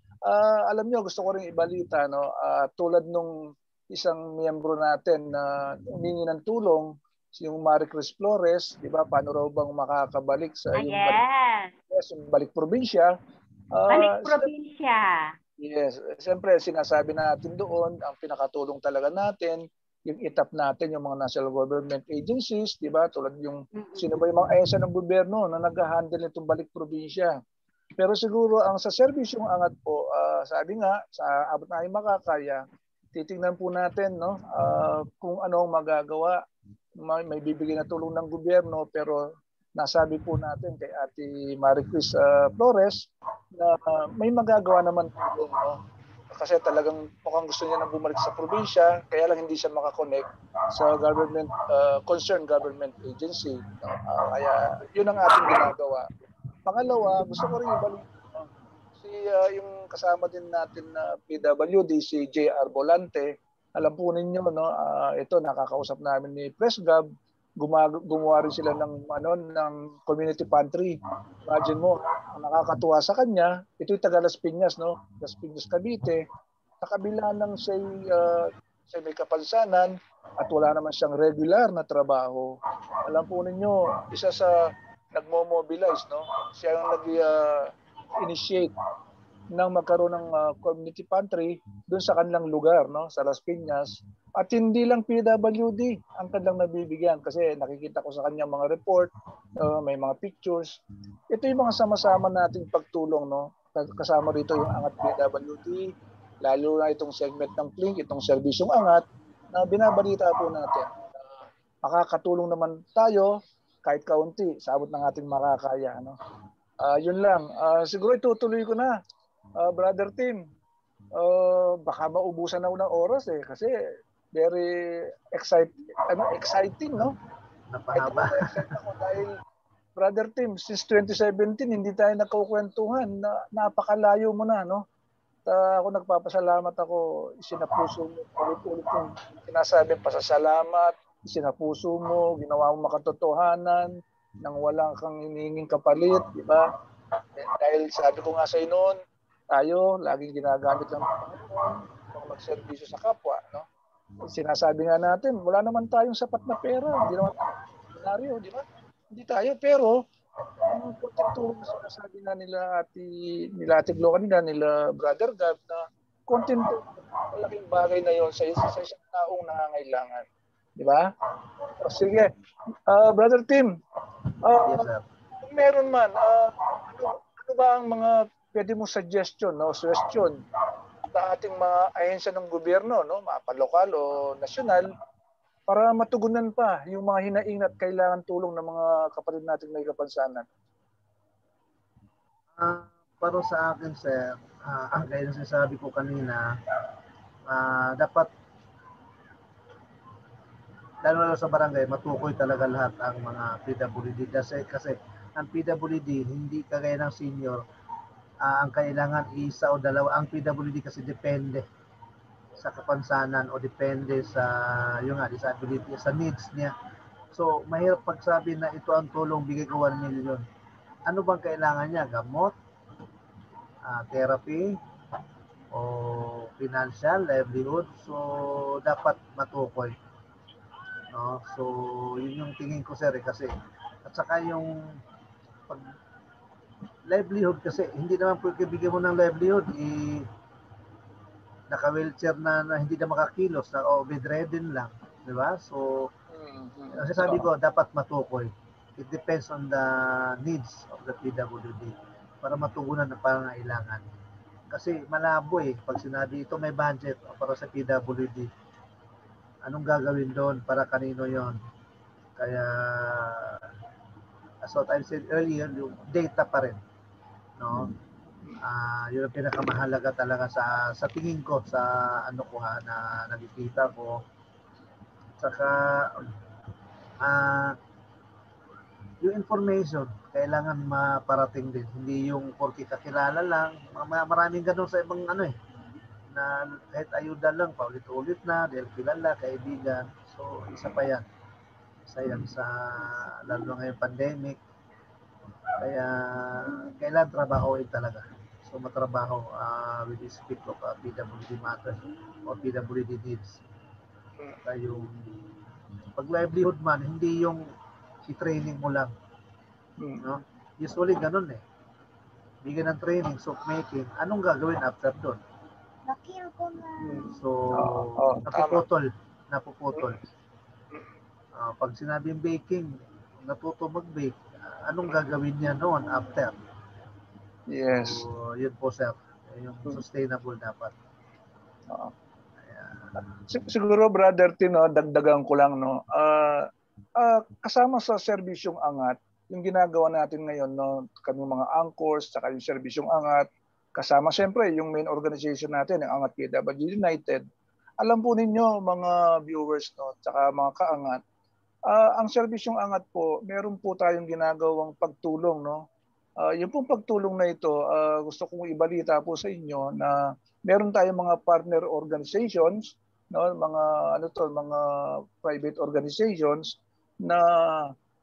Alam nyo, gusto ko rin ibalita. Tulad nung isang miyembro natin na humingi ng tulong, yung Maricris Flores, di ba? Paano raw bang makakabalik sa yung balik probinsya? Balik probinsya. Yes, siyempre sinasabi natin doon, ang pinakatulong talaga natin, yung itap natin yung mga national government agencies, di ba? Tulad yung sino ba yung mga ahensya ng gobyerno na nag-handle nitong balik probinsya. Pero siguro ang sa Serbisyong Angat po, sabi nga, sa abot na makakaya, titingnan po natin kung ano ang magagawa. May bibigyan na tulong ng gobyerno, pero nasabi po natin kay Ate Maricris Flores na may magagawa naman tulong. kasi talagang mukhang gusto niya na bumalik sa probinsya, kaya lang hindi siya makakonect sa government, concerned government agency. Kaya yun ang ating ginagawa. Pangalawa, gusto ko rin ibalik yung kasama din natin na PWD, si JR Volante. Alam po ninyo, no, ito nakakausap namin ni Press Gab, gumawa rin sila ng community pantry. Imagine mo, ang nakakatuwa sa kanya, ito'y taga Las Piñas, no? Las Piñas, Cavite. Sa kabila ng siya may kapansanan at wala naman siyang regular na trabaho. Alam po ninyo, isa sa nagmo-mobilize, no? Siya ang nag-initiate nang magkaroon ng community pantry doon sa kanilang lugar, no, sa Las Piñas. At hindi lang PWD ang kanilang nabibigyan kasi nakikita ko sa kanyang mga report, may mga pictures. Ito yung mga sama-sama nating pagtulong, no. Kasama rito yung Angat PWD, lalo na itong segment ng Plink, itong serbisyong Angat na binabalita po natin. Makakatulong naman tayo kahit kaunti sa abot ng ating makakaya, no. Yun lang. Siguro itutuloy ko na. Brother Tim, baka maubusan na ng oras kasi very exciting, no? Napahaba. Ako dahil Brother Tim, since 2017 hindi tayo nagkukwentuhan, napakalayo mo na, no? Ako nagpapasalamat ako, isinapuso mo ulit-ulit yung sinasabing pasasalamat, isinapuso mo, ginawa mo makatotohanan nang walang kang hinihinging kapalit, di ba? Dahil sabi ko nga sa noon, tayo laging ginagamit ng Panginoon kung magserbisyo sa kapwa, no? Sinasabi nga natin, wala naman tayong sapat na pera, hindi naman tayo, di ba? Hindi tayo, pero ang konting tulong na sinasabi na nila Ate Glo kanina, nila Brother Gab, na konting tulong, malaking bagay na yon sa isang taong nangangailangan, di ba? O, sige, Brother Tim, Yes, sir. kung meron man, ano ba ang mga pwede mong suggestion, no, suggestion sa ating mga ahensya ng gobyerno, no, mapalokal o nasyonal, para matugunan pa yung mga hinaing at kailangan tulong ng mga kapatid natin may kapansanan? Para sa akin, sir, ang gaya ng sinasabi ko kanina, dapat lalo sa barangay, matukoy talaga lahat ang mga PWD kasi ang PWD hindi kagaya ng senior, ang kailangan isa o dalawa. Ang PWD kasi depende sa kapansanan o depende sa yung disability, sa needs niya. So mahirap pagsabi na ito ang tulong, bigay ko 1 million. Ano bang kailangan niya? Gamot, therapy, o financial, livelihood. So dapat matukoy, no? So yun yung tingin ko, sir, kasi at saka yung pag livelihood, kasi hindi naman po bigyan mo ng livelihood naka-wheelchair na hindi na makakilos o bedridden lang, di ba? So kasi sabi ko, dapat matukoy. It depends on the needs of the PWD para matugunan ang pangangailangan. Kasi malabo pag sinabi ito may budget para sa PWD, anong gagawin doon, para kanino yon? Kaya as what I said earlier, yung data pa rin, no? Yun ang pinakamahalaga talaga sa tingin ko, sa ano ko na nakikita ko. Saka yung information kailangan maparating din, hindi yung porke kakilala lang. Maraming ganun sa ibang na kahit ayuda lang, paulit-ulit na dahil kilala, kaibigan. So isa pa yan sa lalo ngayong pandemic. Kaya kailangan trabahoin talaga. So matrabaho with this speak of PWD matters or PWD needs. Kaya yung pag livelihood man, hindi yung i-training mo lang, no? Usually ganun bigyan ng training, soap making, anong gagawin after doon? So napuputol. Pag sinabing baking, natuto mag-bake, anong gagawin niya noon after? Yes. So yun po, sir, yung sustainable dapat. Siguro, Brother Tino, dagdagan ko lang, no. Kasama sa serbisyong Angat, yung ginagawa natin ngayon, no, kami mga anchors, saka yung serbisyong Angat, Kasama siyempre yung main organization natin, ang Angat PWD United. Alam po ninyo mga viewers, no, tsaka mga kaangat, ang serbisyong Angat po, meron po tayong ginagawang pagtulong, no. Yung pong pagtulong na ito, gusto kong ibalita po sa inyo na meron tayong mga partner organizations, no, mga private organizations na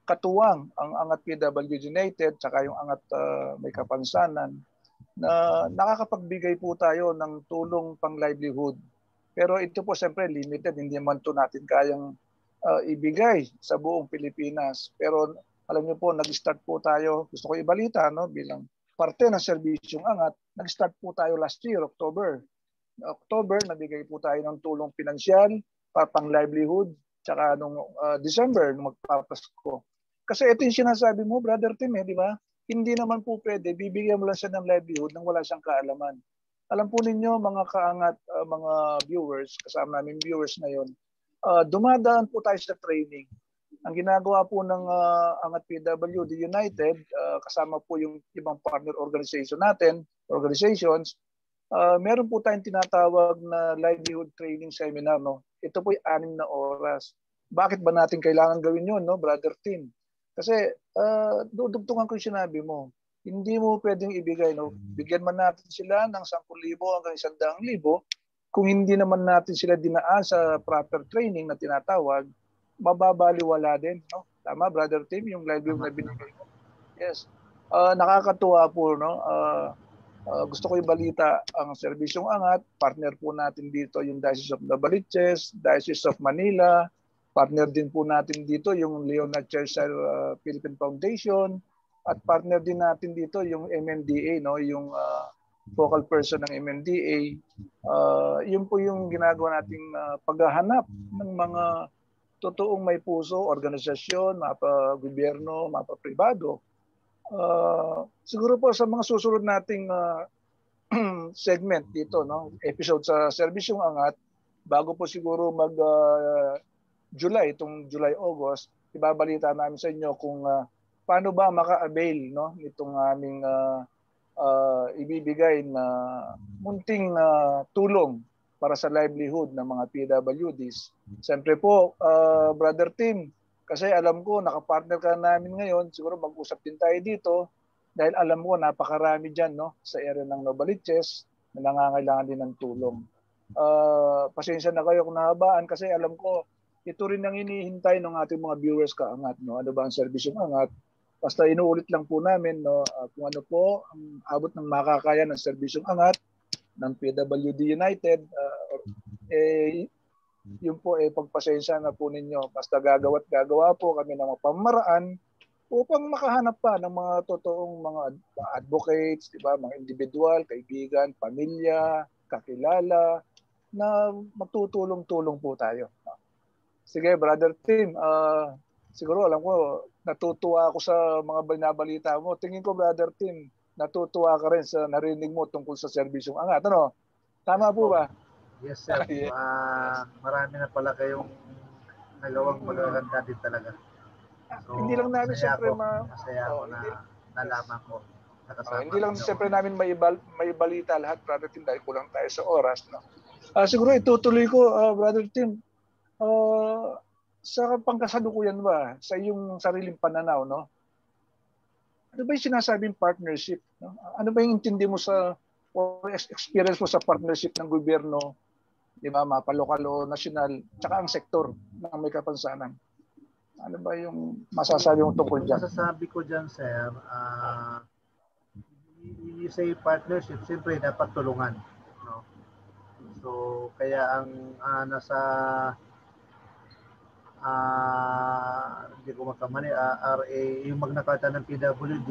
katuwang ang Angat PWD United tsaka yung Angat May Kapansanan, na nakakapagbigay po tayo ng tulong pang livelihood. Pero ito po siyempre limited, hindi man to natin kayang ibigay sa buong Pilipinas. Pero alam niyo po, nag-start po tayo, gusto ko ibalita, no, bilang parte ng serbisyong Angat, nag-start po tayo last year, October, nabigay po tayo ng tulong pinansyal, pang livelihood, tsaka nung December, nung magpapasko. Kasi ito yung sinasabi mo, Brother Tim, di ba? Hindi naman po pwede, bibigyan mo lang siya ng livelihood nang wala siyang kaalaman. Alam po ninyo, mga kaangat, mga viewers, kasama namin viewers ngayon, dumadaan po tayo sa training. Ang ginagawa po ng Angat PWD United, kasama po yung ibang partner organizations, meron po tayong tinatawag na livelihood training seminar. No? Ito po ay 6 na oras. Bakit ba natin kailangan gawin yun, no, Brother Tim? Kasi dudugtungan ko yung sinabi mo. Hindi mo pwedeng ibigay, no? Bigyan man natin sila ng 10,000 hanggang 100,000. Kung hindi naman natin sila dinaan sa proper training na tinatawag, mababaliwala din, no? Tama, Brother Tim, yung livelihood na binigay mo. Yes. Nakakatuwa po, no? Gusto ko ibalita ang serbisyong Angat. Partner po natin dito yung Diocese of Novaliches, Diocese of Manila. Partner din po natin dito yung Leonard Churchill Philippine Foundation. At partner din natin dito yung MMDA, no, yung focal person ng MMDA. Yun po yung ginagawa nating paghahanap ng mga totoong may puso, organisasyon, mapa-gobyerno, mapa-pribado. Siguro po sa mga susunod nating segment dito, no, episode sa serbisyong Angat, bago po siguro July, itong July-August, ibabalita namin sa inyo kung paano ba maka-avail, no, itong aming ibibigay na munting tulong para sa livelihood ng mga PWDs. Siyempre po, Brother Tim, kasi alam ko, nakapartner ka namin ngayon, siguro mag-usap din tayo dito dahil alam ko, napakarami dyan, no, sa area ng Novaliches na nangangailangan din ng tulong. Pasensya na kayo kung nahabaan kasi alam ko, ito rin ang hinihintay ng ating mga viewers kaangat, no? Ano ba ang serbisyong Angat? Basta inuulit lang po namin, no, kung ano po ang abot ng makakaya ng serbisyong Angat ng PWD United, yun po pagpasensya na po ninyo. Basta gagawa po kami ng mga pamaraan upang makahanap pa ng mga totoong mga advocates, di ba, mga individual, kaibigan, pamilya, kakilala, na magtutulong-tulong po tayo. Sige, Brother Tim, siguro alam ko, natutuwa ako sa mga binabalita mo. Tingin ko, Brother Tim, natutuwa ka rin sa narinig mo tungkol sa serbisyong Angat. Ano? Tama po ba? Yes, sir. Marami na pala kayong nagawang magaganda din talaga. So, hindi lang namin siyempre masaya ako na nalaman ko. Hindi lang siyempre namin may balita lahat, Brother Tim, dahil kulang tayo sa oras. No? Siguro itutuloy ko, Brother Tim, sa pangkasalukuyan ba, sa iyong sariling pananaw, no? Ano ba yung sinasabing partnership? No? Ano ba yung intindi mo sa or experience mo sa partnership ng gobyerno, di ba, mapalokal o nasyonal, tsaka ang sektor ng May Kapansanan? Ano ba yung masasabi mo tungkol dyan? Masasabi ko dyan, sir, you say partnership, siyempre dapat tulungan. No? So, kaya ang nasa hindi ko makamali, RA, yung Magna Carta ng PWD,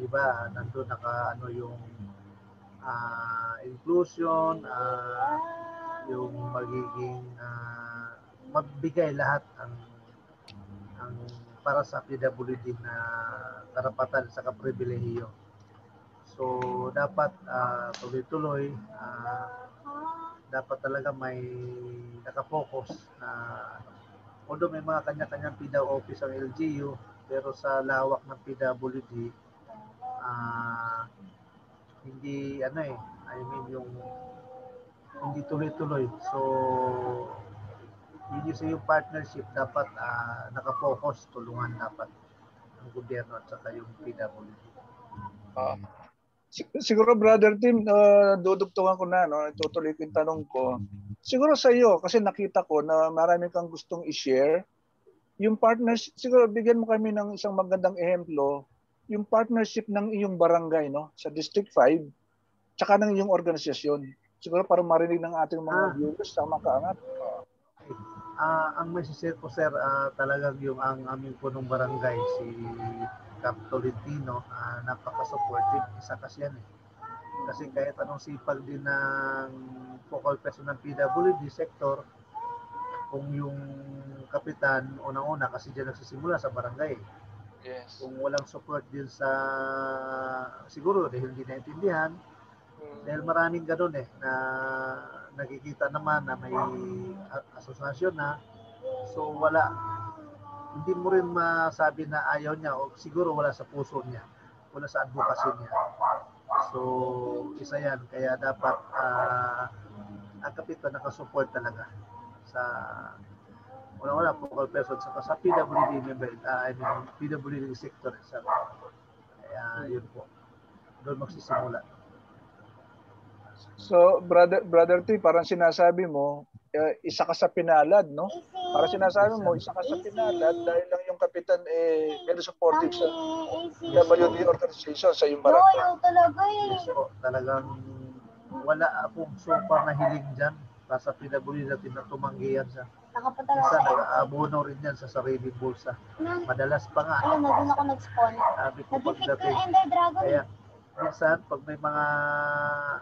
di ba, nandun yung inclusion, yung magiging magbigay lahat ang para sa PWD na karapatan sa kapribilehiyo. So, dapat tuloy-tuloy, dapat talaga may nakapokus na although may mga kanya-kanyang PDA office ang LGU, pero sa lawak ng PWD, hindi I mean yung hindi tuloy-tuloy. So yung partnership dapat naka-focus, tulungan dapat ang gobyerno at saka yung PWD. Siguro Brother Tim, dudugtungan ko na, no? Tutuloy ko yung tanong ko. Siguro sa iyo, kasi nakita ko na marami kang gustong i-share. Yung partnership, siguro bigyan mo kami ng isang magandang ehemplo, yung partnership ng iyong barangay, no? Sa District 5, tsaka ng iyong organisasyon. Siguro para marinig ng ating mga viewers sa mga kaangat. Ang message ko, sir, talagang yung ang aming punong barangay, si Cap Tolentino, napaka-supportive. Isa kasi yan eh. Kasi kahit anong sipag din ng focal person ng PWD sector, kung yung kapitan, unang-una, kasi dyan nagsisimula sa barangay. Yes. Kung walang support din sa, siguro dahil hindi naintindihan, dahil maraming ganun na nakikita naman na may asosasyon na, so wala, hindi mo rin masabi na ayaw niya o siguro wala sa puso niya, wala sa advocacy niya. So isa yan, kaya dapat ang kapitan nakasupport talaga sa wala focal person sa PWD member, I mean PWD sector itself. Kaya yun po, doon magsisimula. So, Brother T, parang sinasabi mo, isa ka sa pinalad, no? Parang sinasabi mo, isa ka sa pinalad dahil lang yung kapitan very supportive sa PWD organization sa iyong barangay. Yes po, talagang wala akong super na hiling dyan. Sa PWD natin na tumanggihan siya. Minsan nag-aabono rin yan sa sarili bulsa. Madalas pa nga. Ayun, na din ako nag-spawn. Sabi ko pagdating. Kaya, minsan, pag may mga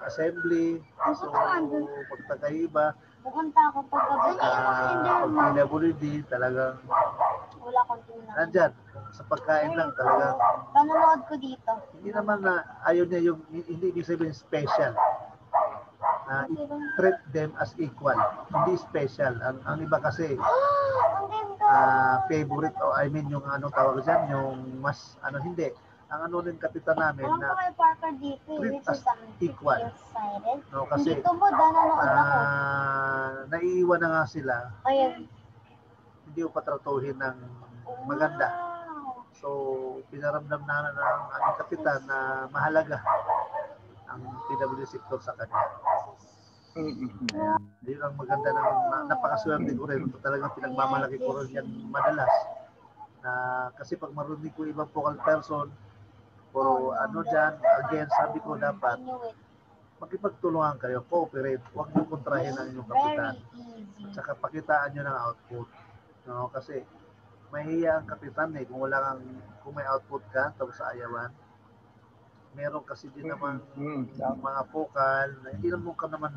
assembly, so pagtagaiba, pupunta ako paggabi. pag PWD, talagang wala akong tuna. Nandyan, sa pagkain lang talagang Panonood ko dito. hindi naman na ayaw niya yung, hindi ibig sabihin special. Treat them as equal, hindi special. Ang iba kasi, favorite, o I mean yung tawag dyan, yung mas, hindi. Ang rin kapitan namin Alam na ko may Parker dito, treat which as is equal. No, kasi dito mo, nanonood ako. Naiiwan na nga sila, Ayun. hindi ko patratuhin ng maganda. So, pinaramdam na ng aming kapitan na mahalaga ang PWD sector sa kanila. Kaya, yun ang maganda ng napakaswerte ko rin. Talagang pinagmamalaki ko rin yan madalas. Kasi pag marunong ko ibang focal person, o dyan, again, sabi ko dapat, makipagtulungan kayo, cooperate, huwag nyo kontrahin ang inyong kapitan. At saka pakitaan nyo ng output. No? Kasi, mahihiya ang kapitan kung may output ka, tapos ayawan. Meron kasi din naman mga focal, hindi naman ka naman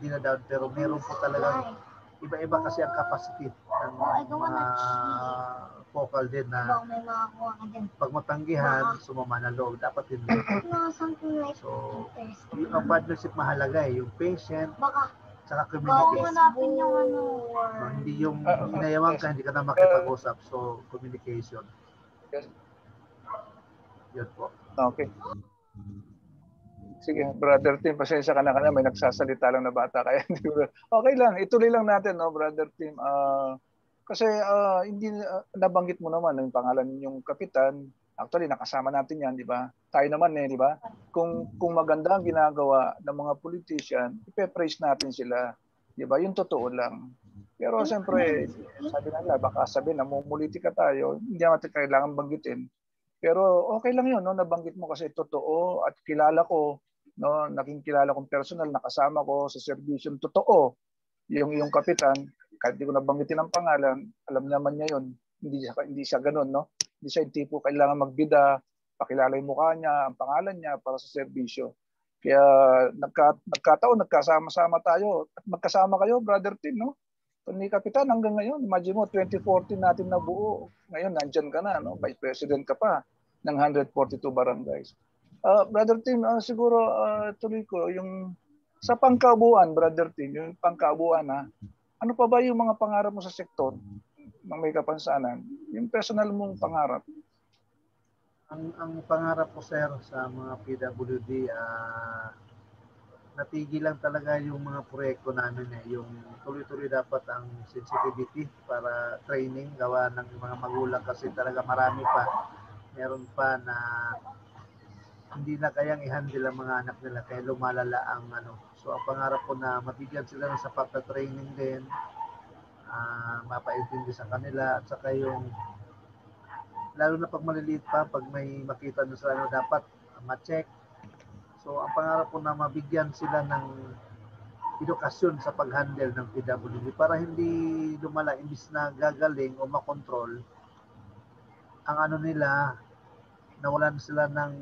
dinadown, pero meron po talagang iba-iba kasi ang capacity ng mga focal din na pag matanggihan, sumama na loob, dapat din. So, yung partnership mahalaga yung patient, saka communication. Hindi yung inayawan ka, hindi ka na makipag-usap. So, communication. Yun po. Okay. Sige, Brother Tim, pasensya ka na may nagsasalita lang na bata kaya okay lang, ituloy lang natin, no, Brother Tim. Kasi hindi nabanggit mo naman yung pangalan yung kapitan. Actually, nakasama natin 'yan, di ba? Tayo naman di ba? Kung maganda ang ginagawa ng mga politician, ipe-praise natin sila, di ba? Yung totoo lang. Pero siyempre, sabi nila, baka sabihin namumulitika tayo, hindi natin kailangan banggitin. Pero okay lang 'yun, no, nabanggit mo kasi totoo at kilala ko, no, naging kilala kong personal, nakasama ko sa serbisyo, totoo. Yung kapitan, kahit di ko nabanggitin ang pangalan, alam naman niya 'yon. Hindi siya ganoon, no? Hindi siya yung tipo kailangan magbida, pakilala yung mukha niya, ang pangalan niya para sa serbisyo. Kaya nagkataon, nagkasama-sama tayo at magkasama kayo, Brother Tim, no? Ni Kapitan hanggang ngayon, imagine mo, 2014 natin nabuo. Ngayon, nandyan ka na, no? Vice President ka pa ng 142 barangays. Brother Tim, siguro tuloy ko, yung sa pangkaubuan, Brother Tim, yung pangkaubuan, ano pa ba yung mga pangarap mo sa sektor ng may kapansanan? Yung personal mong pangarap? Ang pangarap ko, sir, sa mga PWD, natigil lang talaga yung mga proyekto namin yung tuloy-tuloy dapat ang sensitivity para training gawa ng mga magulang kasi talaga meron pa na hindi na kayang i-handle ang mga anak nila kaya lumalala ang So ang pangarap ko na mabigyan sila ng sapat na training din, mapaintindi sa kanila at saka yung lalo na pag maliliit pa, pag may makita na sila dapat ma-check. So ang pangarap ko na mabigyan sila ng edukasyon sa pag-handle ng PWD para hindi lumala, imbis na gagaling o makontrol ang nila, nawalan sila ng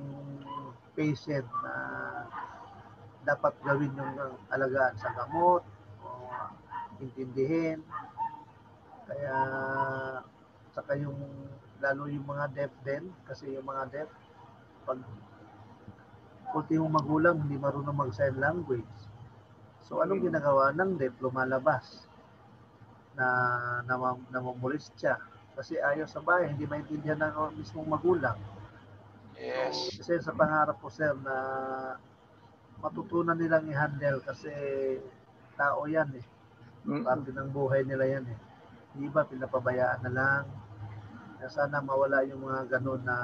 patient na dapat gawin yung alagaan sa gamot o intindihin. Kaya saka yung lalo yung mga deaf din kasi yung mga deaf pag ultimo magulang hindi marunong mag-sign language. So anong ginagawa ng deaf? Lumalabas na namumulistya kasi ayaw sa bahay, hindi maintindihan ng mismong magulang. Yes. So, kasi sa pangarap ko, sir, na matutunan nilang i-handle kasi tao yan parte ng buhay nila yan Hindi ba pinapabayaan na lang? Sana mawala yung mga ganun na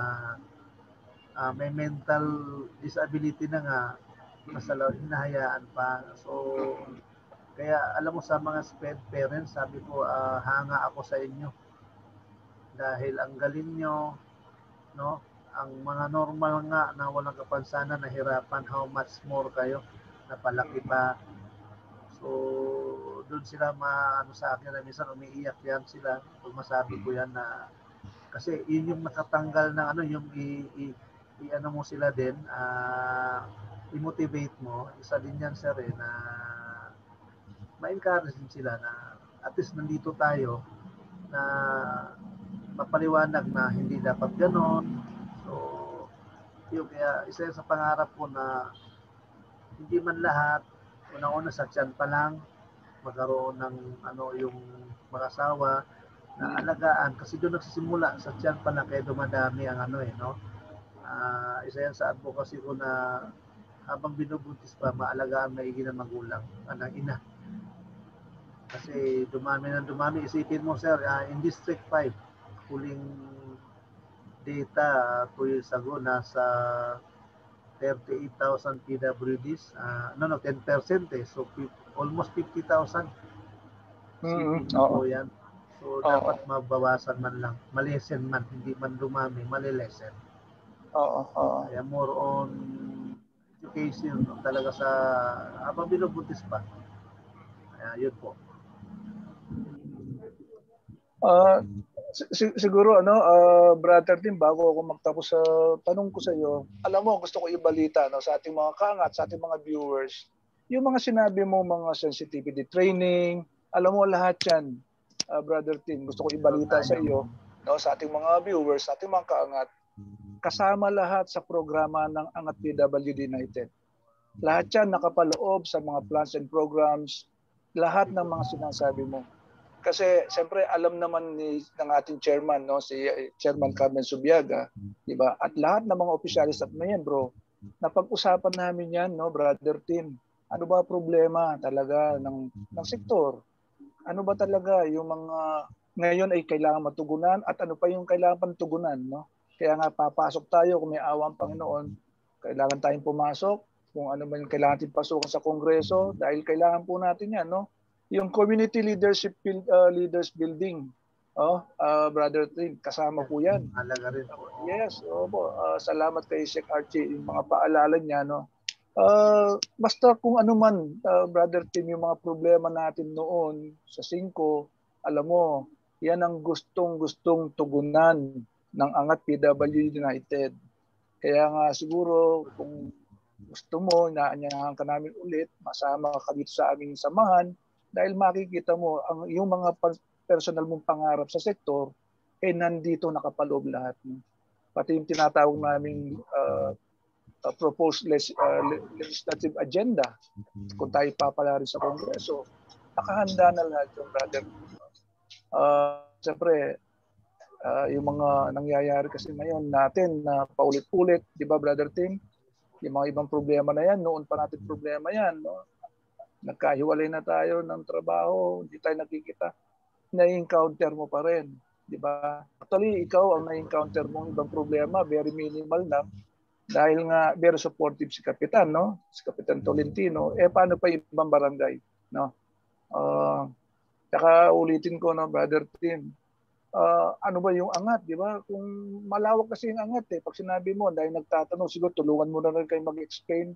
may mental disability na nga masalaw, hinahayaan pa. So, kaya alam mo sa mga SPED parents, sabi ko, hanga ako sa inyo. Dahil ang galing nyo, no? Ang mga normal nga na walang kapansanan, nahirapan, how much more kayo, napalaki pa. So, doon sila sa akin na minsan umiiyak yan sila kung masabi ko yan na kasi yun yung nakatanggal ng yung mo sila din, i-motivate mo. Isa din yan, sir, na ma-encourage din sila na at least nandito tayo na mapaliwanag na hindi dapat ganon. So, yun, kaya isa sa pangarap ko na hindi man lahat, unang-una sa tiyan pa lang, magkaroon ng yung mag-asawa na alagaan kasi doon nagsisimula sa tiyan pa lang kaya dumadami ang isa yan sa advocacy ko na habang binubuntis pa maalagaan maigi ng magulang ng ina kasi dumami ng dumami. Isipin mo, sir, in District 5 huling data 2 years ago nasa 38,000 PWDs 10% so almost 50,000 yan. So, dapat mabawasan man lang. Malesen man. Hindi man dumami. Malilesen. Kaya more on education talaga sa habang binubuntis pa. Kaya yun po. Siguro, Brother Tim, bago ako magtapos sa tanong ko sa iyo, alam mo, gusto ko ibalita sa ating mga kaangat, sa ating mga viewers, yung mga sinabi mo, mga sensitivity training, alam mo lahat yan. Brother Tim, gusto ko ibalita sa iyo, sa ating mga viewers, sa ating mga kaangat, kasama lahat sa programa ng Angat PWD United. Lahat yan nakapaloob sa mga plans and programs, lahat ng mga sinasabi mo. Kasi siyempre alam naman ng ating chairman, si Chairman Carmen Subiaga, di ba? At lahat ng mga opisyalis at miyembro, napag-usapan namin yan, Brother Tim. Ano ba problema talaga ng sektor? Ano ba talaga yung mga ngayon ay kailangan matugunan at ano pa yung kailangan pantugunan, Kaya nga papasok tayo kung may awang Panginoon, kailangan tayong pumasok kung ano man yung kailangan natin pasukan sa Kongreso dahil kailangan po natin yan, Yung community leaders building, Brother Tim, kasama po yan. Halaga rin. Yes, opo. Salamat kay Sec Archie, yung mga paalala niya, basta kung ano man, Brother Tim, yung mga problema natin noon sa 5, alam mo, yan ang gustong tugunan ng Angat PWD United. Kaya nga siguro kung gusto mo, inaanyahan ka namin ulit, masama ka dito sa aming samahan dahil makikita mo yung mga personal mong pangarap sa sektor, nandito nakapaloob lahat. Pati yung tinatawag naming proposed legislative agenda, kung tayo papala rin sa Kongreso, nakahanda na lahat yung brother. Siyempre, Yung mga nangyayari kasi ngayon natin na paulit-ulit, di ba Brother Tim? Yung mga ibang problema na yan, noon pa natin problema yan. No? Nagkahiwalay na tayo ng trabaho, hindi tayo nakikita. Na-encounter mo pa rin. Di ba? Actually, ikaw ang na-encounter mong ibang problema, very minimal lang. Dahil nga, very supportive si Kapitan, no? Si Kapitan Tolentino. Paano pa ibang barangay? No? Saka ulitin ko, no, Brother Tim, ano ba yung angat, di ba? Kung malawak kasi yung angat pag sinabi mo, dahil nagtatanong, siguro tulungan mo na rin kayo mag-explain,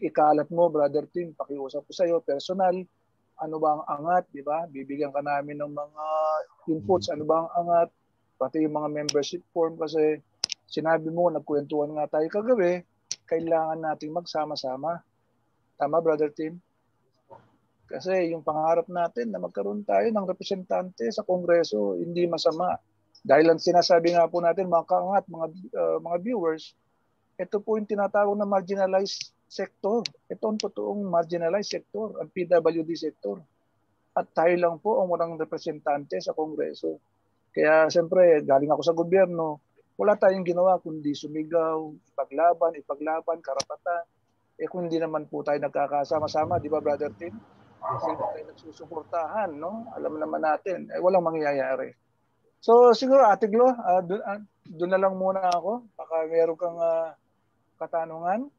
ikalat mo, Brother Tim, pakiusap ko sa iyo, personal, ano ba ang angat, di ba? Bibigyan ka namin ng mga inputs, ano ba ang angat, pati yung mga membership form kasi sinabi mo, nagkwentuhan nga tayo kagabi, kailangan nating magsama-sama. Tama, Brother Tim? Kasi yung pangarap natin na magkaroon tayo ng representante sa Kongreso, hindi masama. Dahil ang sinasabi nga po natin, mga kaangat, mga viewers, ito po yung tinatawag na marginalized sector. Ito ang totoong marginalized sector, ang PWD sector. At tayo lang po ang walang representante sa Kongreso. Kaya siyempre, galing ako sa gobyerno, wala tayong ginawa kundi sumigaw, ipaglaban, karapatan. Kung hindi naman po tayo nagkakasama-sama, di ba Brother Tim? Kasi tayo nagsusuportahan, no? Alam naman natin, walang mangyayari. So siguro Ate Glo, doon na lang muna ako. Baka meron kang katanungan,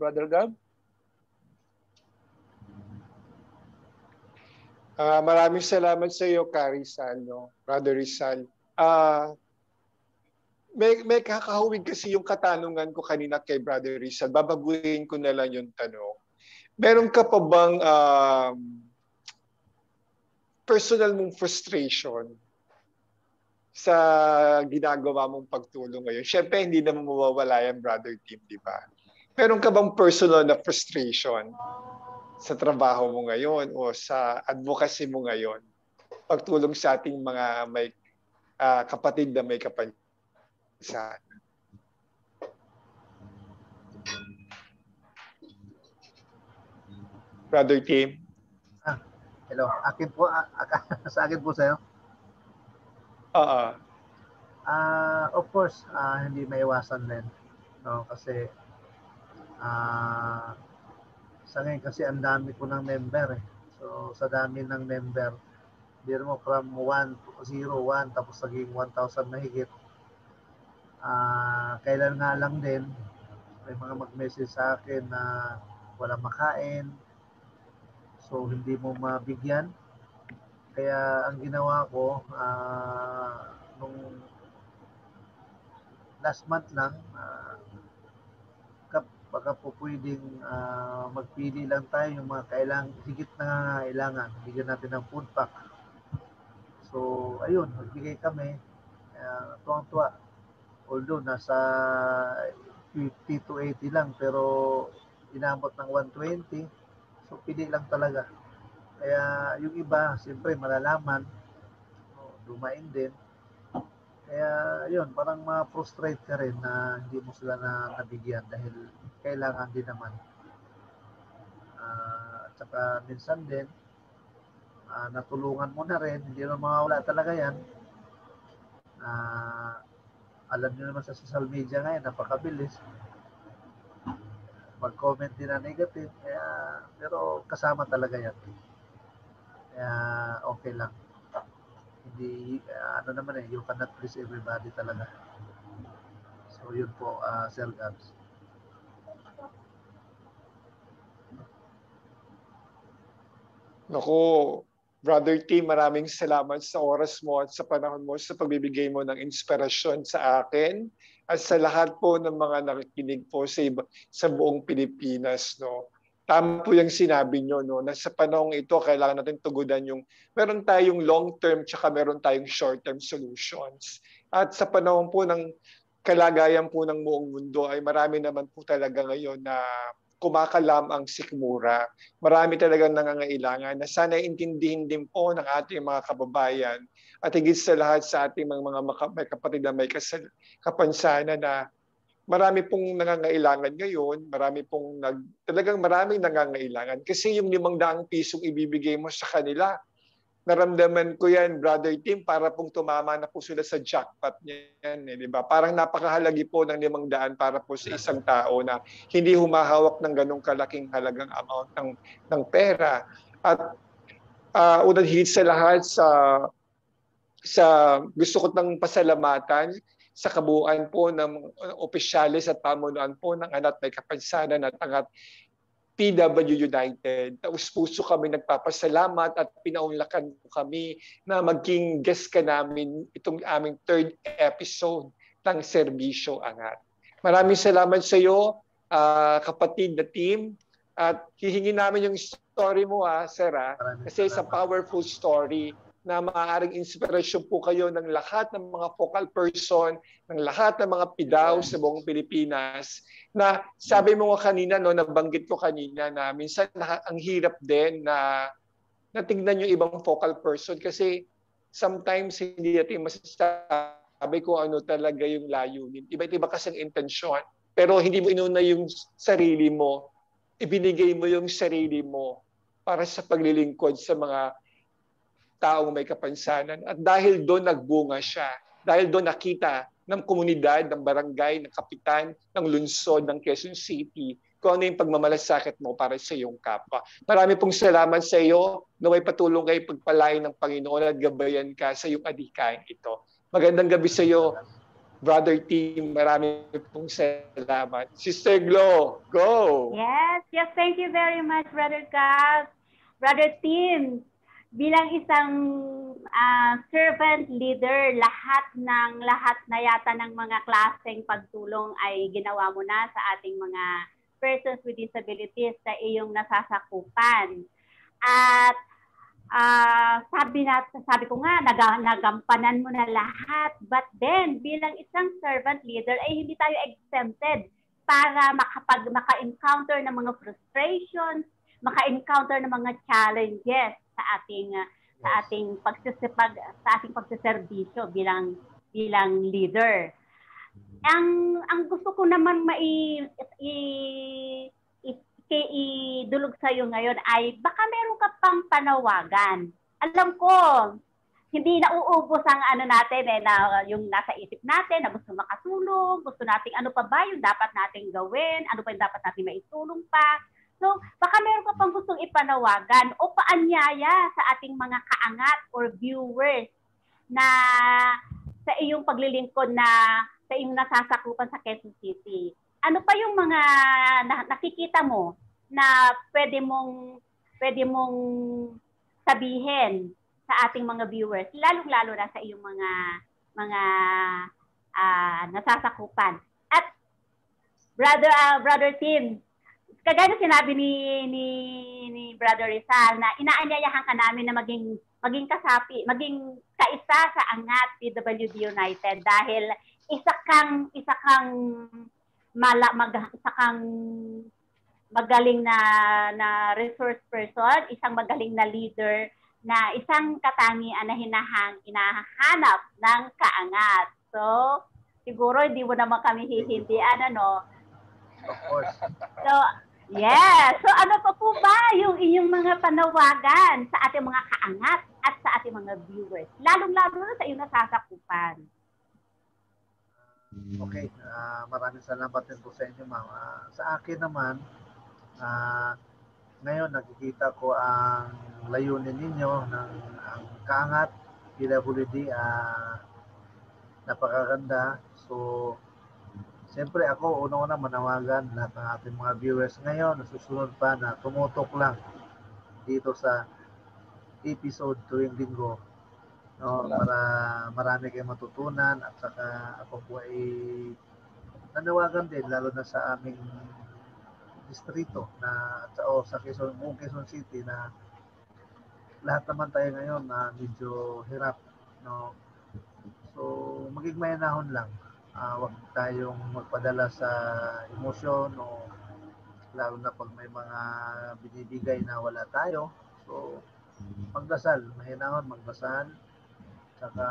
Brother Gab. Maraming salamat sa iyo, Rizal, no? Brother Rizal. May kakahawig kasi yung katanungan ko kanina kay Brother Rizal. Babaguhin ko na lang yung tanong. Meron ka pa bang personal mong frustration sa ginagawa mong pagtulong ngayon? Siyempre, hindi naman mawawala yan, Brother Tim, di ba? Meron ka bang personal na frustration sa trabaho mo ngayon o sa advocacy mo ngayon? Pagtulong sa ating mga may kapatid na may kapansanan. Brother Tim. Hello. Akin po, sa akin po sa'yo. Of course, hindi maiwasan din. No? Kasi sa ngayon kasi ang dami ko ng member. So sa dami ng member, biro mo from 1 tapos naging 1,000 na higit. Kailan nga lang din, may mga mag-message sa akin na walang makain. So hindi mo mabigyan. Kaya ang ginawa ko, nung last month lang, baka po pwedeng magpili lang tayo yung mga higit na kailangan. Bigyan natin ng food pack. So ayun, magbigay kami. Tuwang-tuwa. Although nasa 50 to 80 lang, pero inabot ng 120. So, pili lang talaga. Kaya yung iba, siyempre malalaman, dumain din. Kaya yun, parang ma-frustrate ka rin na hindi mo sila nabigyan dahil kailangan din naman. At saka minsan din, natulungan mo na rin, hindi naman mawawala talaga yan. Alam niyo naman sa social media ngayon, napakabilis. Mag-comment din na negative, pero kasama talaga yan. Kaya okay lang. Hindi, you cannot please everybody talaga. So yun po, Sir Gabs. Naku, Brother Tim, maraming salamat sa oras mo at sa panahon mo sa pagbibigay mo ng inspirasyon sa akin at sa lahat po ng mga nakikinig po sa buong Pilipinas. No? Tama po yung sinabi nyo, no? Na sa panahong ito, kailangan natin tugunan meron tayong long-term tsaka meron tayong short-term solutions. At sa panahon po ng kalagayan po ng buong mundo ay marami naman po talaga ngayon na kumakalam ang sikmura. Marami talagang nangangailangan na sana intindihin din po ng ating mga kababayan at higit sa lahat sa ating mga may kapatid na may kapansanan na marami pong nangangailangan ngayon, talagang maraming nangangailangan kasi yung 500 pisong ibibigay mo sa kanila, naramdaman ko yan, Brother Tim, para pong tumama na po sila sa jackpot niyan. Di ba? Parang napakahalagi po ng 500 para po sa isang tao na hindi humahawak ng ganong kalaking halagang amount ng pera. At unang higit sa lahat, sa gusto ko ng pasalamatan sa kabuuan po ng opisyalis at pamunuan po ng Angat May Kapansanan at Angat PW United. Taus-puso kami nagpapasalamat at pinaunlakan kami na maging guest ka namin itong aming 3rd episode ng Serbisyo Angat. Maraming salamat sa iyo, kapatid na team. At hihingin namin yung story mo, Sir, kasi sa powerful story na maaaring inspirasyon po kayo ng lahat ng mga focal person, ng lahat ng mga PIDAW sa buong Pilipinas, na sabi mo nga kanina, no, nabanggit ko kanina na minsan ang hirap din na tingnan yung ibang focal person kasi sometimes hindi natin masasabi kung ano talaga yung layunin. Iba-iba kasi ang intensyon. Pero hindi mo inuna yung sarili mo, ibinigay mo yung sarili mo para sa paglilingkod sa mga taong may kapansanan. At dahil doon nagbunga siya, dahil doon nakita ng komunidad, ng barangay, ng kapitan, ng lungsod, ng Quezon City, kung ano yung pagmamalasakit mo para sa iyong kapwa. Marami pong salamat sa iyo. Naway patulong kayo pagpalain ng Panginoon at gabayan ka sa iyong adhikain ito. Magandang gabi sa iyo, Brother Tim. Marami pong salamat. Sister Glo, go! Yes, thank you very much, Brother Kaz. Brother Tim, bilang isang servant leader, lahat na yata ng mga klaseng pagtulong ay ginawa mo na sa ating mga persons with disabilities sa iyong nasasakupan. At sabi ko nga, nagampanan mo na lahat. But then, bilang isang servant leader, ay hindi tayo exempted para maka-encounter ng mga frustrations, maka-encounter ng mga challenges sa ating pagseserbisyo bilang leader. Ang gusto ko naman idulog sa iyo ngayon ay baka meron ka pang panawagan. Alam ko, hindi nauubos ang natin na yung nasa isip natin na gusto makatulong, gusto nating ano pa ba yung dapat nating gawin, ano pa yung dapat nating maitulong pa. So, baka meron ka pang gustong ipanawagan o paanyaya sa ating mga kaangat or viewers na sa iyong paglilingkod na sa iyong nasasakupan sa Quezon City. Ano pa yung mga nakikita mo na pwede mong sabihin sa ating mga viewers, lalong-lalo na sa iyong mga nasasakupan. At Brother Tim, kagaya na sinabi ni Brother Rizal na inaanyayahan ka namin na maging kasapi, maging kaisa sa Angat PWD United dahil isa kang magaling na resource person, isang magaling na leader, na isang katangian na hinahanap ng kaangat. So, siguro hindi mo naman kami hihindian, ano? Of course. So, yes. So, ano pa po ba yung inyong mga panawagan sa ating mga kaangat at sa ating mga viewers? Lalong-lalo na sa iyong nasasakupan. Okay. Maraming salamat din po sa inyo, ma'am. Sa akin naman, ngayon nakikita ko ang layunin ninyo ng ang kaangat PWD, napakaganda. So, siyempre ako, una-una manawagan lahat ng ating mga viewers ngayon, nasusunod pa na tumutok lang dito sa episode tuwing linggo. No, para marami kayong matutunan at saka ako po ay nanawagan din lalo na sa aming distrito na sa buong Quezon City na lahat naman tayo ngayon na medyo hirap, no. So maging mayanahon lang, wag tayong magpadala sa emosyon o lalo na pag may mga binibigay na wala tayo. So magdasal, mahinahon magdasal. Saka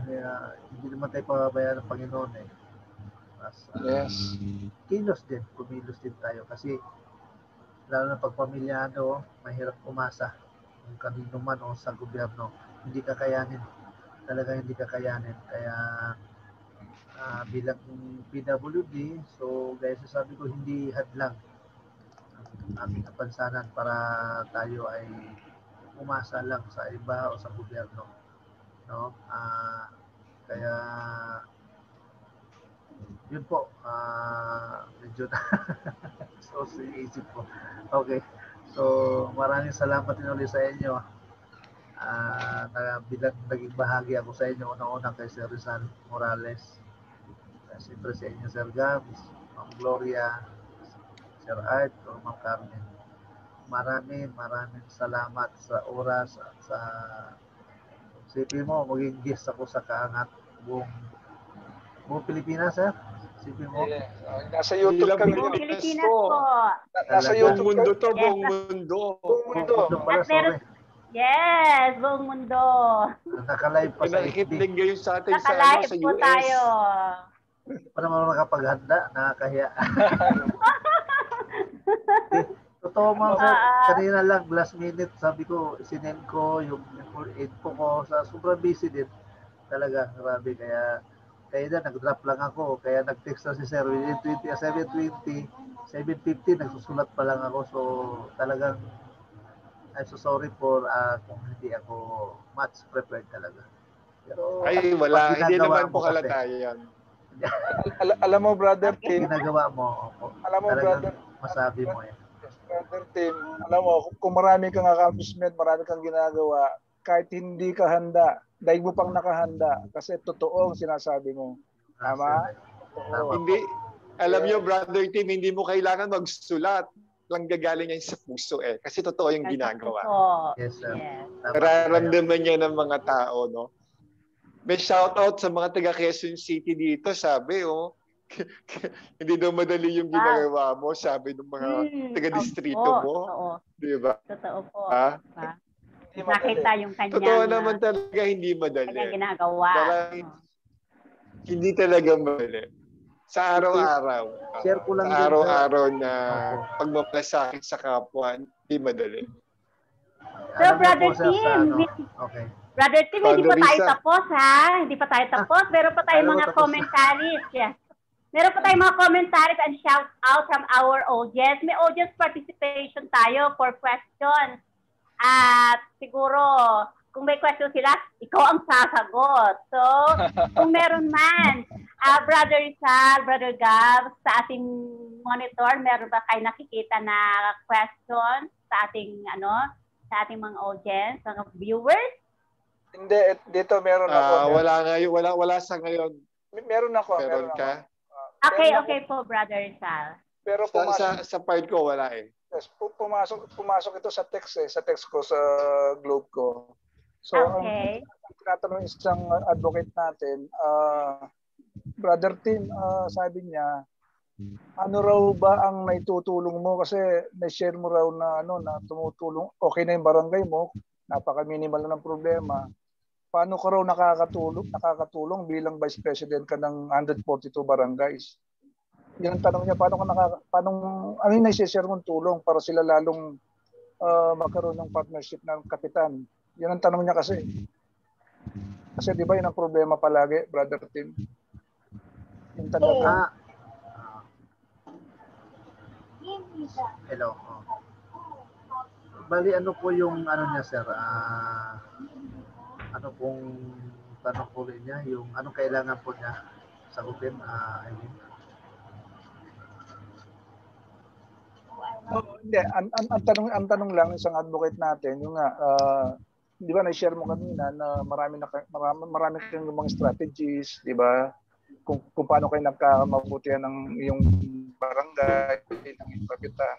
hindi naman tayo pababayaan ng Panginoon eh. Yes. Kumilos din tayo kasi lalo na pag pamilyado, mahirap umasa. kung kanino man o sa gobyerno, hindi kakayanin. Talaga hindi kakayanin. Kaya bilang PWD, so guys, sabi ko hindi hadlang ang aming kapansanan para tayo ay umasa lang sa iba o sa gobyerno, no? Kaya yun po, medyo so isip ko. Okay. So maraming salamat din ulit sa inyo. Na bilang naging bahagi ako sa inyo, unang-una kay Sir Rizal Morales, siyempre sa inyo Sir Gabs, Ma'am Gloria, Sir Art, o Ma'am Carmen. Maraming salamat sa oras at sa sipi mo, maging guest ako sa Kaangat buong Pilipinas, sir. Sipi mo. Yeah. Nasa YouTube Hindi lang kami. Buong Pilipinas Pilipinas po. po. Nasa Talaga. YouTube Buong mundo kami. to, buong mundo. Buong mundo. Pala, At meron, sorry. yes, buong mundo. Nakalive pa sa Pinakikit FB. din ngayon sa atin Nakalive sa po US. tayo. Para naman nakapaghanda, nakakahiya. Totoo mga sir, kanina lang, last minute, sabi ko, sinend ko yung info ko sa sobrang busy din. Talaga, grabe. Kaya na, nag-drop lang ako. Kaya nag-text na si sir, within 7:20, 7:50, nagsusulat pa lang ako. So, talagang, I'm so sorry for kung hindi ako much prepared talaga. Pero, Ay, wala. pag Hindi ginagawa naman po mo kasi, halata yan. Alam mo, brother Tim, ginagawa mo, Alam mo, talagang brother, masabi mo eh. brother Tim, alam mo, kung marami kang accomplishment, marami kang ginagawa, kahit hindi ka handa, dahil mo pang nakahanda, kasi totoo ang sinasabi mo. Tama? Oo. Hindi, alam nyo, brother Tim, hindi mo kailangan magsulat. Lang gagaling yan sa puso eh. Kasi totoo yung ginagawa. Yes, sir. Yes. Nararamdaman niya ng mga tao, no? May shoutout sa mga taga Quezon City dito, sabi, hindi daw madali yung ginagawa mo, sabi ng mga taga-distrito mo. Oo. Di ba? Totoo po. Ha? Nakita yung kanyang Totoo naman talaga hindi madali. kanyang ginagawa. Parang hindi talaga madali. Sa araw-araw. Share ko lang sa din, araw-araw na pagmapalasakit sa kapwa, hindi madali. So, Brother Tim, okay. Brother Tim, hindi pa tayo Risa. tapos, ha? Hindi pa tayo tapos. Meron pa tayong Alam mo, mga tapos commentaries. Yeah. Meron pa tayong mga commentaries and shout out from our audience. May audience participation tayo for questions. At siguro, kung may question sila, ikaw ang sasagot. So, kung meron man, Brother Rizal, Brother Gab, sa ating monitor, meron ba kayo nakikita na question sa ating, sa ating mga audience, mga viewers? Hindi, dito meron ako. Wala sa ngayon. Meron ako. Meron ka? Okay po, Brother Rizal. Pero Sa part ko, wala eh. Yes, pumasok ito sa text sa text ko sa Globe ko. So, okay. Ang tinatanong isang advocate natin, Brother Tim, sabi niya, ano raw ba ang naitutulong mo kasi na-share mo raw na na tumutulong, okay na yung barangay mo, napaka-minimal na ng problema. Paano ka raw nakakatulong bilang Vice President ka ng 142 barangays? Yan ang tanong niya, ano yung na-share mong tulong para sila lalong magkaroon ng partnership ng kapitan? Yan ang tanong niya kasi. Kasi di ba yun ang problema palagi, Brother Tim? Yung talaga. Hello. Bali, ano po yung niya, sir? Ano pong tanong po rin niya? Yung anong kailangan po niya sagutin? Hindi, ang tanong lang isang advocate natin, yung nga, di ba na-share mo kanina na marami kang mga strategies, di ba? Kung paano kayo nagkamabutihan ng iyong barangay, ng iyong kapitan.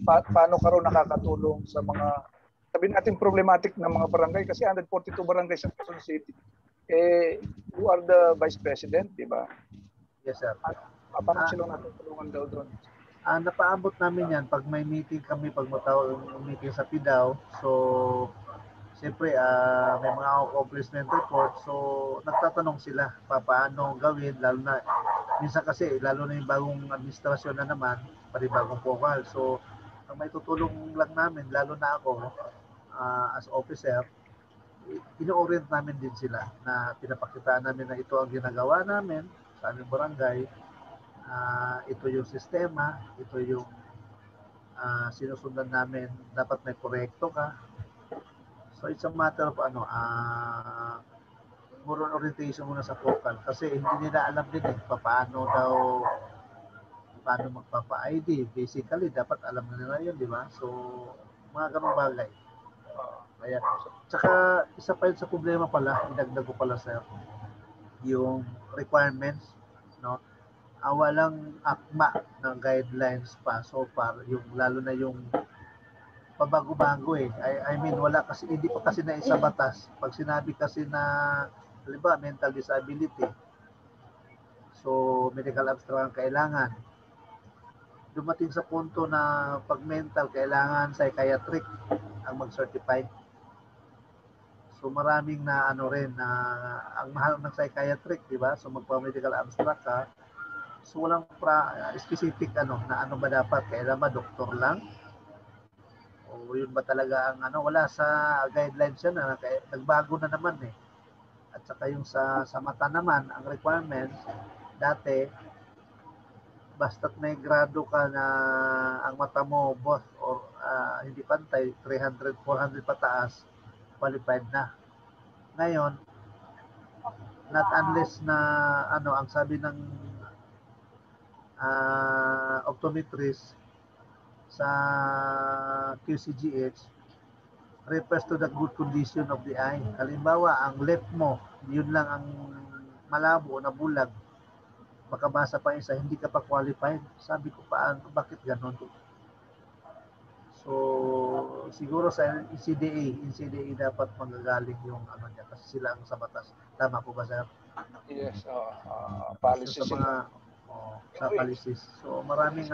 Paano ka raw nakakatulong sa mga, sabihin natin problematic na mga barangay kasi 142 barangay sa Quezon City. You are the Vice President, di ba? Yes, sir. Paano sila natutulungan daw doon? Napaabot namin yan pag may meeting kami, pag meeting sa PIDAW. So, siyempre, may mga accomplishment report. So, nagtatanong sila paano gawin, lalo na, minsan kasi, lalo na yung bagong administrasyon na naman, panibagong pokal. So, ang may tutulong lang namin, lalo na ako, as officer, ino-orient namin din sila na pinapakitaan namin na ito ang ginagawa namin sa aming barangay. Ito yung sistema, ito yung sinusundan namin, dapat may proyekto ka. So it's a matter of more on orientation muna sa focal kasi hindi nila alam din paano magpapa-ID. Basically, dapat alam na nila yun, di ba? So, mga ganong bagay. Kaya, tsaka isa pa yun sa problema pala, idagdag ko pala sir, yung requirements, no? Walang akma ng guidelines pa so far, yung lalo na yung pabago-bago eh. I mean, wala kasi, hindi pa kasi na isa batas. Pag sinabi kasi na, halimbawa, mental disability, so medical abstract ang kailangan. Dumating sa punto na pag mental, kailangan psychiatric ang mag-certify. So maraming na ang mahal ng psychiatric, di ba? So magpa-medical abstract ka. So walang specific na ano ba dapat? Kailan ba doktor lang? O yun ba talaga ang wala sa guidelines yan na nagbago na naman eh. At saka yung sa mata naman, ang requirements dati basta't may grado ka na ang mata mo boss or hindi pantay 300, 400 pataas, qualified na. Ngayon, not unless na ang sabi ng optometrist sa QCGH refers to the good condition of the eye. Halimbawa, ang left mo, yun lang ang malabo na bulag. Makabasa pa isa, hindi ka pa qualified. Sabi ko, bakit ganon? So, siguro sa NCDA dapat manggagaling yung niya kasi sila ang sa batas. Tama po ba, sir? Yes, policy sa mga sa policies. So, maraming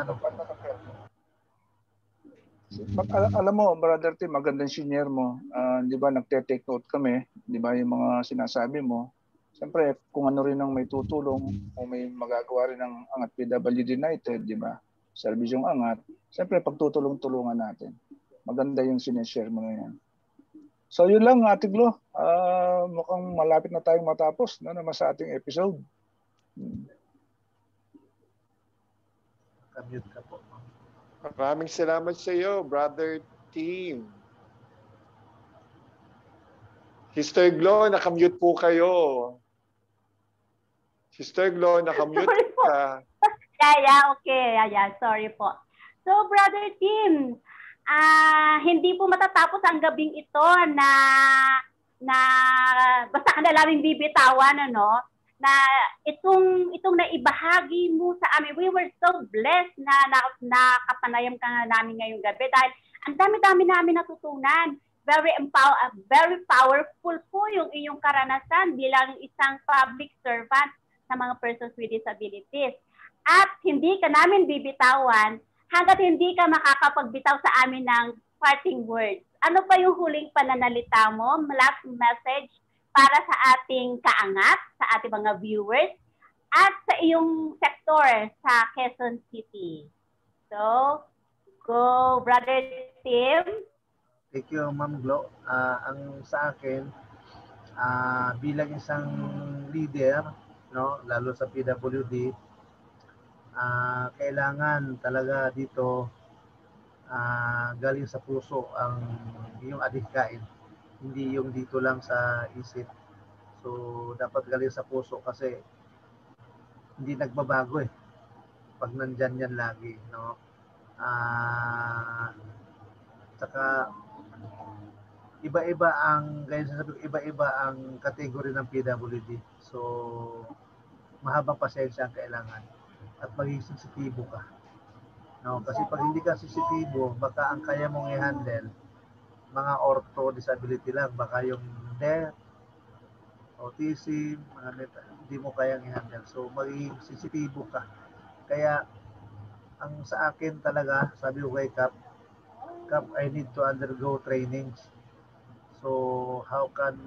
Alam mo, Brother Tim, magandang senior mo. Di ba, nagte-take note kami, di ba, yung mga sinasabi mo. Siyempre, kung ano rin ang may tutulong, kung may magagawa rin ng Angat PWD United, di ba? Serbisyong Angat, siyempre, pagtutulong-tulungan natin. Maganda yung sinishare mo na yan. So, yun lang, Ate Glo. Mukhang malapit na tayong matapos naman sa ating episode. Kamute ka po. Maraming salamat sa iyo, Brother Tim. Sister Glo, nakamute po kayo. Sister Glo, nakamute ka. Okay. Sorry po. So, Brother Tim, hindi po matatapos ang gabing ito na basta ka na lamang bibitawan, na itong naibahagi mo sa amin. We were so blessed na nakapanayam ka namin ngayong gabi dahil ang dami-dami namin natutunan. Very powerful po yung iyong karanasan bilang isang public servant sa mga persons with disabilities. At hindi ka namin bibitawan hanggat hindi ka makakapagbitaw sa amin ng parting words. Ano pa yung huling pananalita mo, last message para sa ating kaangat, sa ating mga viewers, at sa iyong sektor sa Quezon City? So, go, Brother Tim. Thank you, Ma'am Glo. Ang sa akin, bilang isang leader, lalo sa PWD, kailangan talaga dito galing sa puso ang iyong adhikain. Hindi yung dito lang sa isip. So, dapat galing sa puso kasi hindi nagbabago pag nandyan yan lagi, Saka iba-iba ang kategory ng PWD. So, mahabang pasensya ang kailangan at maging sensitibo ka. Kasi pag hindi ka sensitibo, baka ang kaya mong i-handle mga ortho disability lang, baka yung deaf, autism, hindi mo kayang i-handle. So, maging sensitibo ka. Kaya, ang sa akin talaga, sabi ko kay Cap, I need to undergo trainings. So, how can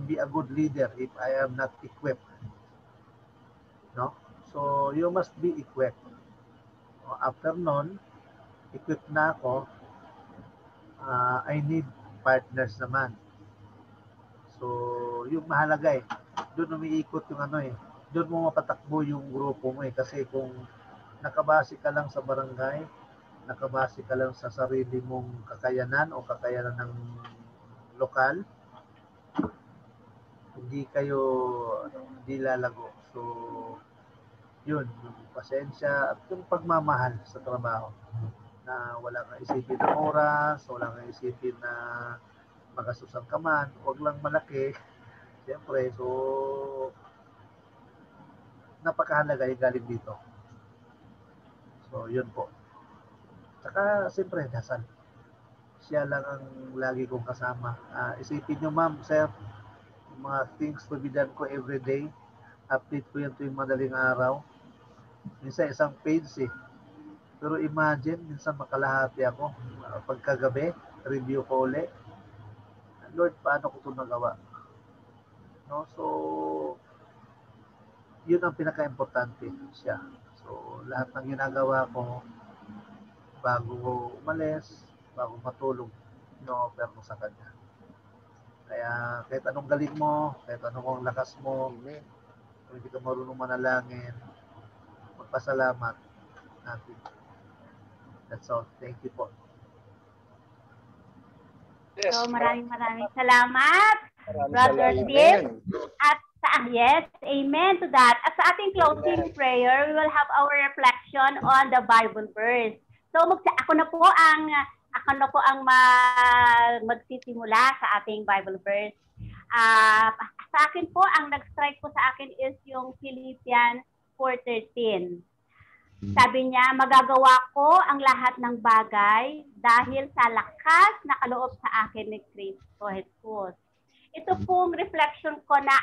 be a good leader if I am not equipped? So, you must be equipped. After nun, equipped na ako, I need partners naman. So, yung mahalaga eh. Doon umiikot yung ano eh. Doon mo mapatakbo yung grupo mo eh. Kasi kung nakabase ka lang sa barangay, nakabase ka lang sa sarili mong kakayanan o kakayanan ng lokal, hindi kayo hindi lalago. So, yun, yung pasensya at yung pagmamahal sa trabaho na wala kang isipin ng oras, wala kang isipin na magasusan ka man, huwag lang malaki. Siyempre, so napakahalaga yung galing dito. So, yun po. Saka, siyempre, dasal. Siya lang ang lagi kong kasama. Isipin nyo, ma'am, sir, mga things to be done ko everyday. Update ko yan tuwing madaling araw. Minsan isang page eh. Pero imagine, minsan makalahati ako. Pagkagabi, review ko ulit. Lord, paano ko ito nagawa? No? So, yun ang pinaka-importante siya. So, lahat ng ginagawa ko, bago ko umalis, bago matulog, no-offer mo sa Kanya. Kaya kahit anong galing mo, kahit anong lakas mo, kung hindi ka marunong manalangin, magpasalamat natin. That's all. Thank you po. Yes. So maraming salamat, Brother Tim. At yes, amen to that. At sa ating closing prayer, we will have our reflection on the Bible verse. So ako na po ang magsisimula sa ating Bible verse. Sa akin po, ang nag-strike po sa akin is yung Philippians 4:13. Sabi niya, magagawa ko ang lahat ng bagay dahil sa lakas na kaloob sa akin ni Kristo Jesus. Ito pong reflection ko na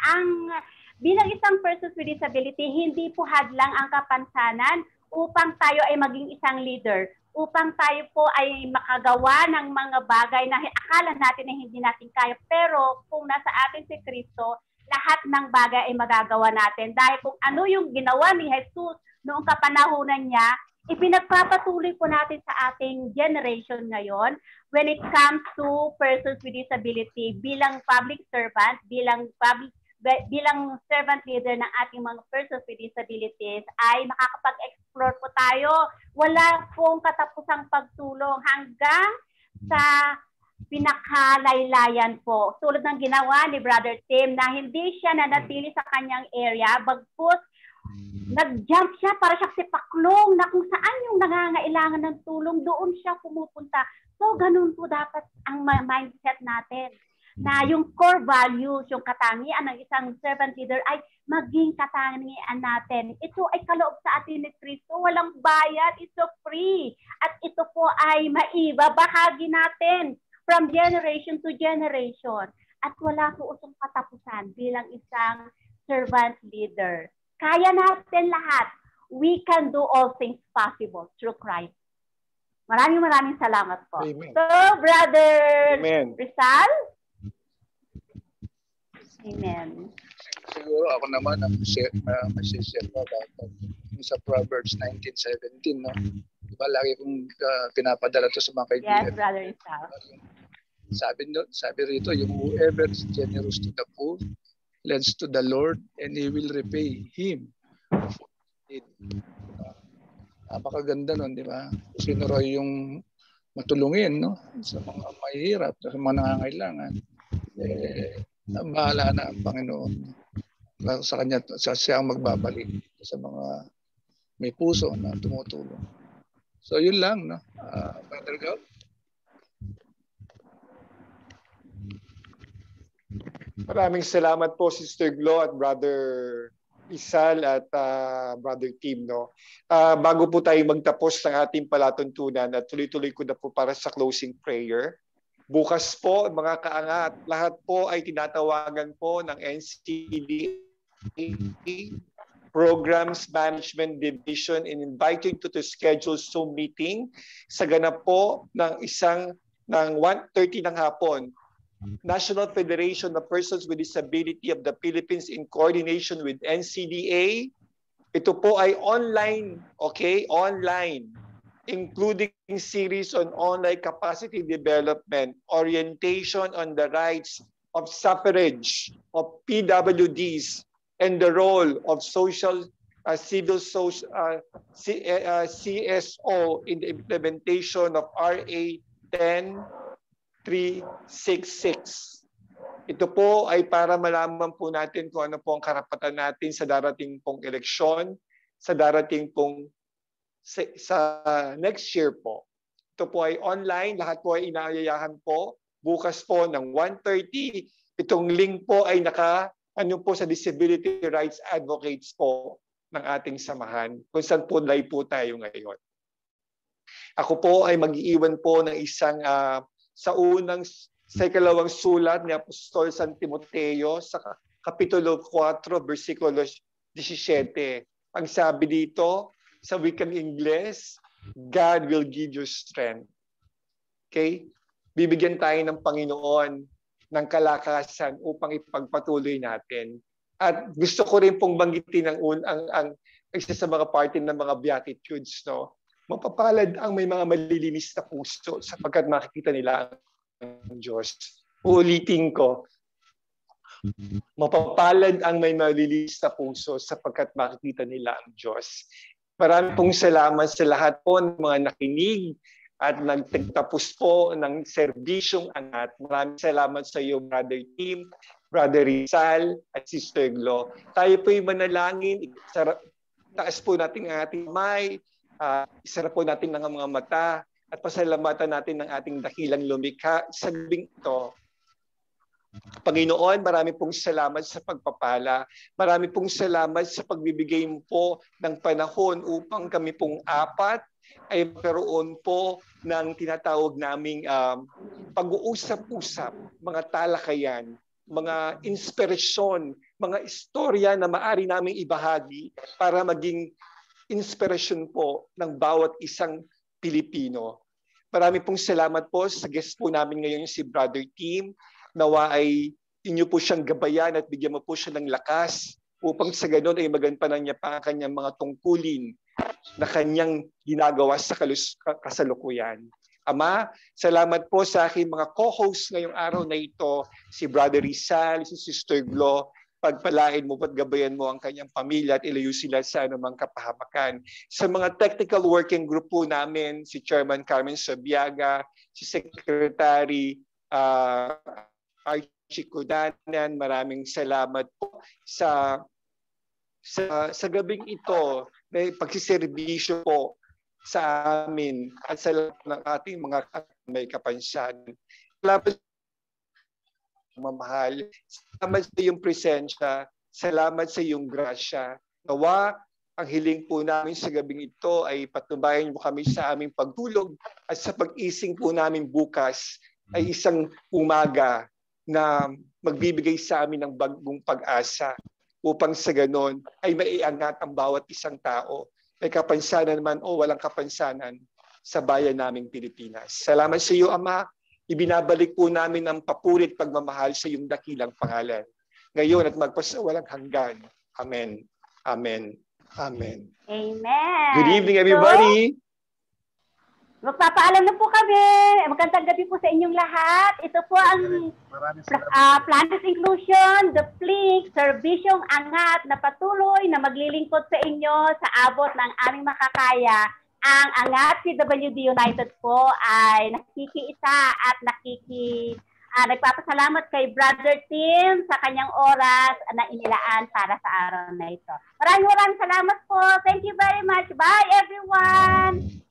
bilang isang person with disability, hindi po hadlang ang kapansanan upang tayo ay maging isang leader, upang tayo po ay makagawa ng mga bagay na akala natin na hindi natin kaya. Pero kung nasa atin si Kristo, lahat ng bagay ay magagawa natin. Dahil kung ano yung ginawa ni Jesus noong kapanahunan niya, ipinagpapatuloy po natin sa ating generation ngayon when it comes to persons with disability bilang public servant, bilang servant leader ng ating mga persons with disabilities ay makakapag-explore po tayo. Wala pong katapusang pagtulong hanggang sa pinakalaylayan po. Tulad ng ginawa ni Brother Tim na hindi siya nanatili sa kanyang area, bagkus nag-jump siya para siya si Paklong na kung saan yung nangangailangan ng tulong, doon siya pumupunta. So, ganun po dapat ang mindset natin. Na yung core values, yung katangian ng isang servant leader ay maging katangian natin. Ito ay kaloob sa atin ni Kristo. Walang bayad. Ito free. At ito po ay maibabahagi natin from generation to generation. At wala po usong katapusan bilang isang servant leader. Kaya natin lahat. We can do all things possible through Christ. Maraming salamat po. Amen. So, Brother Amen. Rizal? Amen. Siguro ako naman ang share ko about sa Proverbs 19:17, no? Diba lagi kong pinapadala to sa mga kaibigan. Yes, Brother Rizal. Sabi rito, yung whoever is generous to the poor lends to the Lord and He will repay him. Napakaganda nun, di ba? Sino raw yung matulungin, no? Sa mga mahihirap, sa mga nangangailangan. Bahala na ang Panginoon. Sa kanya, siya ang magbabalik sa mga may puso na tumutulong. So yun lang, no? Brother Gao? Maraming salamat po Sister Glo at Brother Rizal at Brother Tim. No? Bago po tayo magtapos ng ating palatuntunan at tuloy-tuloy ko na po para sa closing prayer. Bukas po mga kaangat, lahat po ay tinatawagan po ng NCDA Programs Management Division in inviting to schedule Zoom meeting sa ganap po ng 1:30 ng hapon. National Federation of Persons with Disability of the Philippines in coordination with NCDA. Ito po ay online, okay? Online. including series on online capacity development, orientation on the rights of suffrage of PWDs, and the role of civil social CSO in the implementation of RA 10366. Ito po ay para malaman po natin kung ano po ang karapatan natin sa darating pong eleksyon, sa darating pong sa next year po. Ito po ay online, lahat po ay inaayayahan po. Bukas po ng 1:30, itong link po ay ano po sa Disability Rights Advocates po ng ating samahan, kung saan po live po tayo ngayon. Ako po ay mag-iiwan po ng isang sa ikalawang sulat ni Apostol San Timoteo sa Kapitulo 4, versikulo 17. Ang sabi dito sa wikang Ingles, God will give you strength. Okay? Bibigyan tayo ng Panginoon ng kalakasan upang ipagpatuloy natin. At gusto ko rin pong banggitin ang isa sa mga parte ng mga Beatitudes, no? Mapapalad ang may mga malilinis na puso sapagkat makikita nila ang Diyos. Uulitin ko. Mapapalad ang may malilinis na puso sapagkat makikita nila ang Diyos. Marami pong salamat sa lahat po ng mga nakinig at nagtagtapos po ng serbisyong angat. Maraming salamat sa iyo, Brother Tim, Brother Rizal, at Sister Glo. Tayo po'y manalangin. Taas po natin ang ating may, isara po natin ang mga mata, at pasalamatan natin ng ating dakilang lumikha sa gabing ito. Panginoon, marami pong salamat sa pagpapala. Marami pong salamat sa pagbibigay mo po ng panahon upang kami pong apat ay magkaroon po ng tinatawag naming pag-uusap-usap, mga talakayan, mga inspirasyon, mga istorya na maaari naming ibahagi para maging inspirasyon po ng bawat isang Pilipino. Marami pong salamat po sa guest po namin ngayon, si Brother Tim. Nawa ay inyo po siyang gabayan at bigyan mo po siya ng lakas upang sa ganon ay magampanan niya pa ang kanyang mga tungkulin na kanyang ginagawa sa kasalukuyan. Ama, salamat po sa aking mga co-hosts ngayong araw na ito, si Brother Rizal, si Sister Glo. Pagpalain mo at gabayan mo ang kanyang pamilya at ilayo sila sa anumang kapahamakan. Sa mga technical working group po namin, si Chairman Carmen Sabiaga, si Secretary Archie Kudanan, maraming salamat po sa gabing ito na pagsiservisyo po sa amin at sa lahat ng ating mga may kapansanan. Salamat mamahal. Salamat sa iyong presensya. Salamat sa iyong grasya. Nawa, ang hiling po namin sa gabing ito ay patubayan mo kami sa aming pagtulog at sa pag-ising po namin bukas ay isang umaga na magbibigay sa amin ng bagong pag-asa upang sa ganon ay maiangat ang bawat isang tao. May kapansanan man o walang kapansanan sa bayan naming Pilipinas. Salamat sa iyo, Ama. Ibinabalik po namin ang papurit pagmamahal sa iyong dakilang pangalan. Ngayon at magpasawalang hanggan. Amen. Amen. Amen. Amen. Good evening, everybody. So, magpapaalam na po kami. Magandang gabi po sa inyong lahat. Ito po ang Planet Inclusion, The Flink, Serbisyong Angat na patuloy na maglilingkod sa inyo sa abot ng aming makakaya. Ang Angat PWD United po ay nakikiisa at nagpapasalamat kay Brother Tim sa kanyang oras na inilaan para sa araw na ito. Maraming salamat po. Thank you very much. Bye everyone!